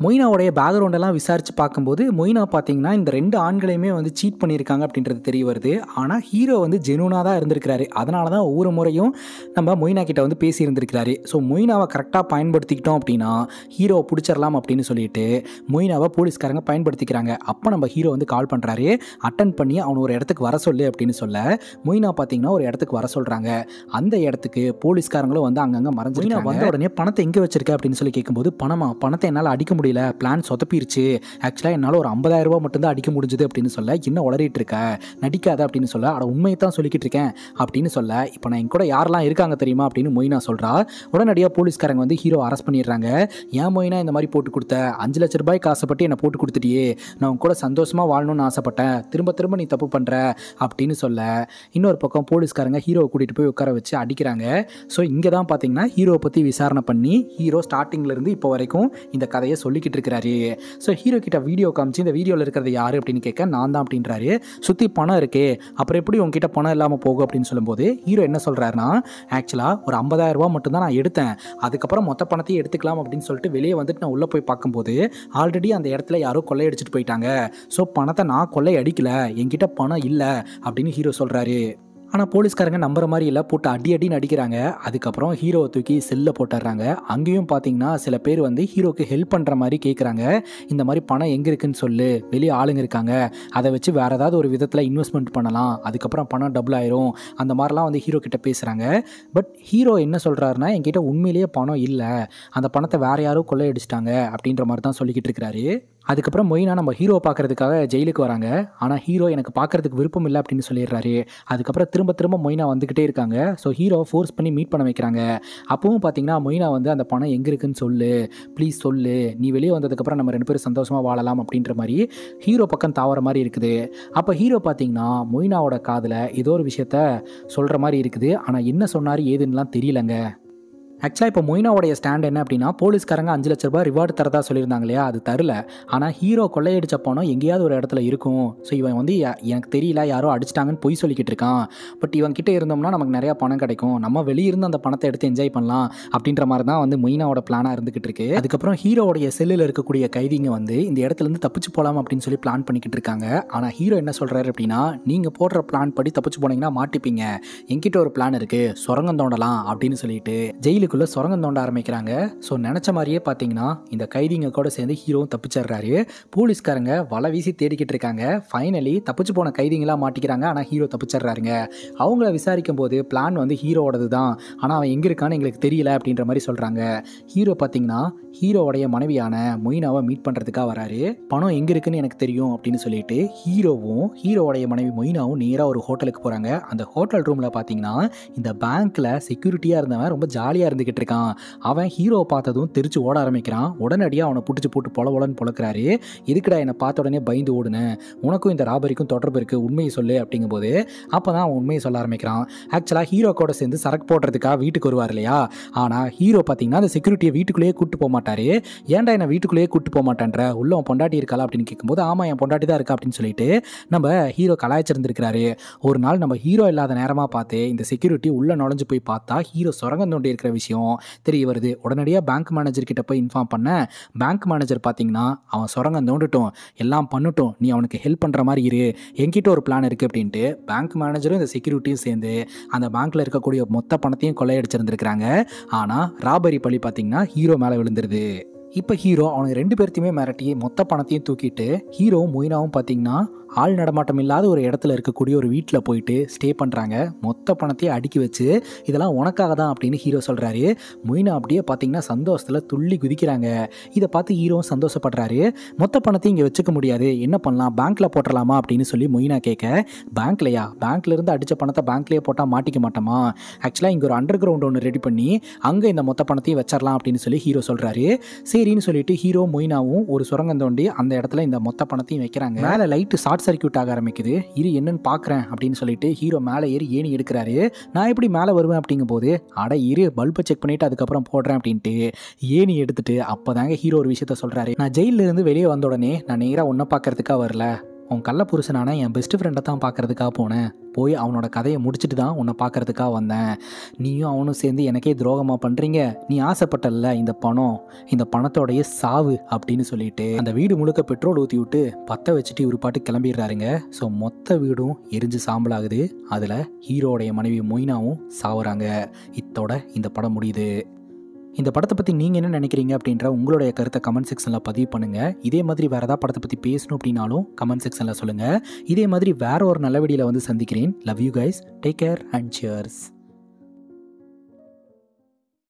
மொய்னாவுடைய பேக்ரவுண்டெல்லாம் விசாரித்து பார்க்கும்போது மொய்னா பார்த்தீங்கன்னா இந்த 2 ஆண்களையுமே வந்து சீட் பண்ணியிருக்காங்க அப்படின்றது தெரிய வருது. ஆனால் ஹீரோ வந்து ஜெனூனாக தான் இருந்திருக்கிறாரு. அதனால தான் ஒவ்வொரு முறையும் நம்ம மொய்னா கிட்ட வந்து பேசியிருந்திருக்கிறாரு. ஸோ மொய்னாவை கரெக்டாக பயன்படுத்திக்கிட்டோம் அப்படின்னா ஹீரோவை பிடிச்சிடலாம் அப்படின்னு சொல்லிட்டு மொய்னாவை போலீஸ்காரங்க பயன்படுத்திக்கிறாங்க. அப்போ நம்ம ஹீரோ வந்து கால் பண்ணுறாரு, அட்டன் பண்ணி அவனை ஒரு இடத்துக்கு வர சொல்லு அப்படின்னு சொல்ல மொய்னா பார்த்தீங்கன்னா ஒரு இடத்துக்கு வர சொல்கிறாங்க. அந்த இடத்துக்கு போலீஸ்காரங்களும் வந்து அங்கங்கே மறைஞ்சு வந்த உடனே பணத்தை எங்கே வச்சிருக்க அப்படின்னு சொல்லி கேட்கும்போது பணத்தை என்னால் அடிக்க முடியல, பிளான் சொதப்பிருச்சு, ஆக்சுவலாக என்னால் ஒரு 50,000 ரூபா மட்டும்தான் அடிக்க முடிஞ்சது அப்படின்னு சொல்ல, என்ன உளறிட்டு இருக்க, நடிக்காத அப்படின்னு சொல்ல, அட உண்மையை தான் சொல்லிக்கிட்டு இருக்கேன் அப்படின்னு சொல்ல, இப்போ நான் என் கூட யாரெல்லாம் இருக்காங்க தெரியுமா அப்படின்னு மொய்னா சொல்கிறா. உடனடியாக போலீஸ்காரங்க வந்து ஹீரோ அரெஸ்ட் பண்ணிடுறாங்க. ஏன் மொய்னா இந்த மாதிரி போட்டு கொடுத்த, 5 லட்ச ரூபாய்க்கு ஆசைப்பட்டு என்னை போட்டு கொடுத்துட்டியே, நான் உன் கூட சந்தோஷமாக வாழணும்னு ஆசைப்பட்டேன், திரும்ப நீ தப்பு பண்ணுற அப்படின்னு சொல்ல இன்னொரு பக்கம் போலீஸ்காரங்க ஹீரோவை கூட்டிகிட்டு போய் உட்கார வச்சு அடிக்கிறாங்க. ஸோ இங்கே தான் பார்த்தீங்கன்னா ஹீரோவை பற்றி விசாரணை பண்ணி ஹீரோ ஸ்டார்டிங்லேருந்து இப்போ வரைக்கும் இந்த கதையை சொல்லி சொல்லிக்கிட்டு இருக்கிறாரு. ஸோ ஹீரோ கிட்ட வீடியோ காமிச்சு இந்த வீடியோவில் இருக்கிறது யார் அப்படின்னு கேட்க நான் தான் அப்படின்றாரு. சுற்றி பணம் இருக்கே, அப்புறம் எப்படி உங்ககிட்ட பணம் இல்லாமல் போகும் அப்படின்னு சொல்லும்போது ஹீரோ என்ன சொல்கிறாருன்னா, ஆக்சுவலாக ஒரு 50,000 ரூபா மட்டும்தான் நான் எடுத்தேன், அதுக்கப்புறம் மொத்த பணத்தையும் எடுத்துக்கலாம் அப்படின்னு சொல்லிட்டு வெளியே வந்துட்டு நான் உள்ளே போய் பார்க்கும்போது ஆல்ரெடி அந்த இடத்துல யாரோ கொள்ளையடிச்சிட்டு போயிட்டாங்க. ஸோ பணத்தை நான் கொள்ளை அடிக்கல, என்கிட்ட பணம் இல்லை அப்படின்னு ஹீரோ சொல்கிறாரு. ஆனால் போலீஸ்காரங்க நம்புற மாதிரி இல்லை, போட்டு அடின்னு அடிக்கிறாங்க. அதுக்கப்புறம் ஹீரோவை தூக்கி செல்லில் போட்டுடுறாங்க. அங்கேயும் பார்த்தீங்கன்னா சில பேர் வந்து ஹீரோக்கு ஹெல்ப் பண்ணுற மாதிரி கேட்குறாங்க. இந்த மாதிரி பணம் எங்கே இருக்குன்னு சொல்லு, வெளியே ஆளுங்க இருக்காங்க, அதை வச்சு வேறு ஏதாவது ஒரு விதத்தில் இன்வெஸ்ட்மெண்ட் பண்ணலாம், அதுக்கப்புறம் பணம் டபுள் ஆயிரும், அந்த மாதிரிலாம் வந்து ஹீரோ கிட்ட பேசுகிறாங்க. பட் ஹீரோ என்ன சொல்கிறாருன்னா, என்கிட்ட உண்மையிலேயே பணம் இல்லை, அந்த பணத்தை வேறு யாரும் கொள்ளையடிச்சிட்டாங்க அப்படின்ற மாதிரி தான் சொல்லிக்கிட்டு இருக்கிறாரு. அதுக்கப்புறம் மொய்னா நம்ம ஹீரோவை பார்க்கறதுக்காக ஜெயிலுக்கு வராங்க. ஆனால் ஹீரோ எனக்கு பார்க்கறதுக்கு விருப்பம் இல்லை அப்படின்னு சொல்லிடுறாரு. அதுக்கப்புறம் திரும்ப மொய்னா வந்துக்கிட்டே இருக்காங்க. ஸோ ஹீரோவை ஃபோர்ஸ் பண்ணி மீட் பண்ண வைக்கிறாங்க. அப்பவும் பார்த்தீங்கன்னா மொய்னா வந்து அந்த பணம் எங்கே இருக்குன்னு சொல்லு, ப்ளீஸ் சொல்லு, நீ வெளியே வந்ததுக்கப்புறம் நம்ம 2 பேரும் சந்தோஷமாக வாழலாம் அப்படின்ற மாதிரி ஹீரோ பக்கம் தாவற மாதிரி இருக்குது. அப்போ ஹீரோ பார்த்தீங்கன்னா மொய்னாவோட காதில் ஏதோ ஒரு விஷயத்த சொல்கிற மாதிரி இருக்குது. ஆனால் என்ன சொன்னார் ஏதுன்னெலாம் தெரியலங்க. ஆக்சுவலாக இப்போ மொய்னாவோடைய ஸ்டாண்ட் என்ன அப்படின்னா, போலீஸ்காரங்க 5 லட்ச ரூபாய் ரிவார்டு தரதா சொல்லியிருந்தாங்க இல்லையா, அது தரல. ஆனால் ஹீரோ கொள்ளையடிச்ச பணம் எங்கேயாவது ஒரு இடத்துல இருக்கும். ஸோ இவன் வந்து எனக்கு தெரியல, யாரோ அடிச்சிட்டாங்கன்னு பொய் சொல்லிக்கிட்டு இருக்கான். பட் இவன் கிட்டே இருந்தோம்னா நமக்கு நிறையா பணம் கிடைக்கும், நம்ம வெளியிருந்து அந்த பணத்தை எடுத்து என்ஜாய் பண்ணலாம் அப்படின்ற மாதிரி தான் வந்து மொய்னாவோட பிளானாக இருந்துகிட்டு இருக்கு. அதுக்கப்புறம் ஹீரோவுடைய செல்லில் இருக்கக்கூடிய கைதிங்க வந்து இந்த இடத்துலேருந்து தப்பிச்சு போகலாம் அப்படின்னு சொல்லி பிளான் பண்ணிக்கிட்டு இருக்காங்க. ஆனால் ஹீரோ என்ன சொல்கிறாரு அப்படின்னா, நீங்கள் போடுற பிளான் படி தப்பிச்சு போனீங்கன்னா மாட்டிப்பீங்க, என்கிட்ட ஒரு பிளான் இருக்குது, சுரங்கம் தோண்டலாம் அப்படின்னு சொல்லிட்டு ஜெயிலுக்குள்ளே சுரங்கம் தோண்ட ஆரம்பிக்கிறாங்க. ஸோ நினச்ச மாதிரியே பார்த்தீங்கன்னா இந்த கைதிங்க கூட சேர்ந்து ஹீரோவும் தப்பிச்சிடுறாரு. போலீஸ்காரங்க வலை வீசி தேடிக்கிட்டு இருக்காங்க. ஃபைனலி தப்பிச்சு போன கைதிங்களாக மாட்டிக்கிறாங்க. ஆனால் ஹீரோ தப்பிச்சிடுறாருங்க. அவங்கள விசாரிக்கும் போது பிளான் வந்து ஹீரோவோடது தான், ஆனால் அவன் எங்கே இருக்கான்னு எங்களுக்கு தெரியல அப்படின்ற மாதிரி சொல்கிறாங்க. ஹீரோ பார்த்தீங்கன்னா ஹீரோவோடைய மனைவியான மொய்னாவை மீட் பண்ணுறதுக்காக வராரு. பணம் எங்கே இருக்குன்னு எனக்கு தெரியும் அப்படின்னு சொல்லிட்டு ஹீரோவும் ஹீரோவோடைய மனைவி மொய்னாவும் நேராக ஒரு ஹோட்டலுக்கு போகிறாங்க. அந்த ஹோட்டல் ரூமில் பார்த்தீங்கன்னா இந்த பேங்க்கில் செக்யூரிட்டியாக இருந்தவன் ரொம்ப ஜாலியாக இருந்துக்கிட்டு இருக்கான். அவன் ஹீரோவை பார்த்ததும் தெரிச்சு ஓட ஆரம்பிக்கிறான். உடனடியாக அவனை பிடிச்சி போட்டு பொலன்னு பொழக்கிறாரு. எதுக்குடா என்னை பார்த்த உடனே பயந்து ஓடுனேன், உனக்கும் இந்த ராபரிக்கும் தொடர்பு இருக்குது, உண்மையை சொல்லு அப்படிங்கும்போது அப்போ தான் அவன் உண்மையை சொல்ல ஆரம்பிக்கிறான். ஆக்சுவலாக ஹீரோ கூட சேர்ந்து சரக்கு போடுறதுக்காக வீட்டுக்கு வருவார் இல்லையா, ஆனால் ஹீரோ பார்த்தீங்கன்னா அந்த செக்யூரிட்டியை வீட்டுக்குள்ளேயே கூட்டு போக மாட்டார். ஏன்டா என்ன வீட்டுக்குள்ளேயே கூட்டு போக மாட்டேன்ற, உள்ள அவன் பொண்டாட்டி இருக்காளா அப்படின்னு கேட்கும்போது ஆமாம் என் பொண்டாட்டி தான் இருக்கா அப்படின்னு சொல்லிட்டு நம்ம ஹீரோ கலாய்ச்சிருந்துருக்கிறாரு. ஒரு நாள் நம்ம ஹீரோ இல்லாத நேரமாக பார்த்து இந்த செக்யூரிட்டி உள்ளே நுழைஞ்சு போய் பார்த்தா ஹீரோ சுரங்கம் தோண்டி இருக்கிற விஷயம் தெரிய வருது. உடனடியாக பேங்க் மேனேஜர் கிட்ட போய் இன்ஃபார்ம் பண்ண, பேங்க் மேனேஜர் பார்த்தீங்கன்னா அவன் சுரங்கம் தோண்டட்டும், எல்லாம் பண்ணட்டும், நீ அவனுக்கு ஹெல்ப் பண்ணுற மாதிரி இரு, என்கிட்ட ஒரு பிளான் இருக்குது அப்படின்ட்டு பேங்க் மேனேஜரும் இந்த செக்யூரிட்டியும் சேர்ந்து அந்த பேங்க்கில் இருக்கக்கூடிய மொத்த பணத்தையும் கொள்ளையடிச்சிருந்துருக்கிறாங்க. ஆனால் ராபரி பழி பார்த்தீங்கன்னா ஹீரோ மேலே விழுந்துருது. இப்போ ஹீரோ அவனுக்கு 2 பேர்த்தையுமே மிரட்டி மொத்த பணத்தையும் தூக்கிட்டு ஹீரோவும் மொய்னாவும் பார்த்தீங்கன்னா ஆள் நடமாட்டம் இல்லாத ஒரு இடத்துல இருக்கக்கூடிய ஒரு வீட்டில் போயிட்டு ஸ்டே பண்ணுறாங்க. மொத்த பணத்தையும் அடுக்கி வச்சு இதெல்லாம் உனக்காக தான் அப்படின்னு ஹீரோ சொல்கிறாரு. மொய்னா அப்படியே பார்த்தீங்கன்னா சந்தோஷத்தில் துள்ளி குதிக்கிறாங்க. இதை பார்த்து ஹீரோவும் சந்தோஷப்படுறாரு. மொத்த பணத்தையும் இங்கே வச்சுக்க முடியாது, என்ன பண்ணலாம், பேங்க்கில் போட்டுடலாமா அப்படின்னு சொல்லி மொய்னா கேட்க, பேங்க்லையா, பேங்க்லேருந்து அடித்த பணத்தை பேங்க்லேயே போட்டால் மாட்டிக்க மாட்டோமா, ஆக்சுவலாக இங்கே ஒரு அண்டர் கிரவுண்ட் ஒன்று ரெடி பண்ணி அங்கே இந்த மொத்த பணத்தையும் வச்சிடலாம் அப்படின்னு சொல்லி ஹீரோ சொல்கிறாரு. சரின்னு சொல்லிட்டு ஹீரோ மொய்னாவும் ஒரு சுரங்கம் தோண்டி அந்த இடத்துல இந்த மொத்த பணத்தையும் வைக்கிறாங்க. மேலே லைட்டு ஷார்ட் சர்க்யூட் ஆக ஆரம்பிக்குது. இது என்னன்னு பார்க்குறேன் அப்படின்னு சொல்லிட்டு ஹீரோ மேலே ஏறி ஏணி எடுக்கிறாரு. நான் எப்படி மேலே வருவேன் அப்படிங்கும் போது அட இரு பல்பை செக் பண்ணிவிட்டு அதுக்கப்புறம் போடுறேன் அப்படின்ட்டு ஏணி எடுத்துட்டு அப்போ தாங்க ஹீரோ ஒரு விஷயத்த சொல்கிறாரு. நான் ஜெயிலிருந்து வெளியே வந்த உடனே நான் நேராக ஒன்றை பார்க்கறதுக்காக வரல, உன் கள்ள புருஷனான என் பெஸ்ட் ஃப்ரெண்டை தான் பார்க்கறதுக்காக போனேன், போய் அவனோட கதையை முடிச்சுட்டு தான் உன்னை பார்க்கறதுக்காக வந்தேன், நீயும் அவனும் சேர்ந்து எனக்கே துரோகமாக பண்ணுறீங்க, நீ ஆசைப்பட்டல இந்த பணம், இந்த பணத்தோடைய சாவு அப்படின்னு சொல்லிட்டு அந்த வீடு முழுக்க பெட்ரோல் ஊற்றி விட்டு பற்ற வச்சுட்டு ஒரு பாட்டு கிளம்பிடுறாருங்க. ஸோ மொத்த வீடும் எரிஞ்சு சாம்பலாகுது. அதில் ஹீரோடைய மனைவி மொய்னாவும் சாவுறாங்க. இத்தோட இந்த படம் முடியுது. இந்த படத்தை பற்றி நீங்கள் என்ன நினைக்கிறீங்க அப்படின்ற உங்களுடைய கருத்தை கமெண்ட் செக்ஷனில் பதிவு பண்ணுங்கள். இதே மாதிரி வேறு ஏதாவது படத்தை பற்றி பேசணும் அப்படின்னாலும் கமெண்ட் செக்ஷனில் சொல்லுங்கள். இதே மாதிரி வேறு ஒரு நல்ல வீடியோவில் வந்து சந்திக்கிறேன். Love you guys, take care and cheers.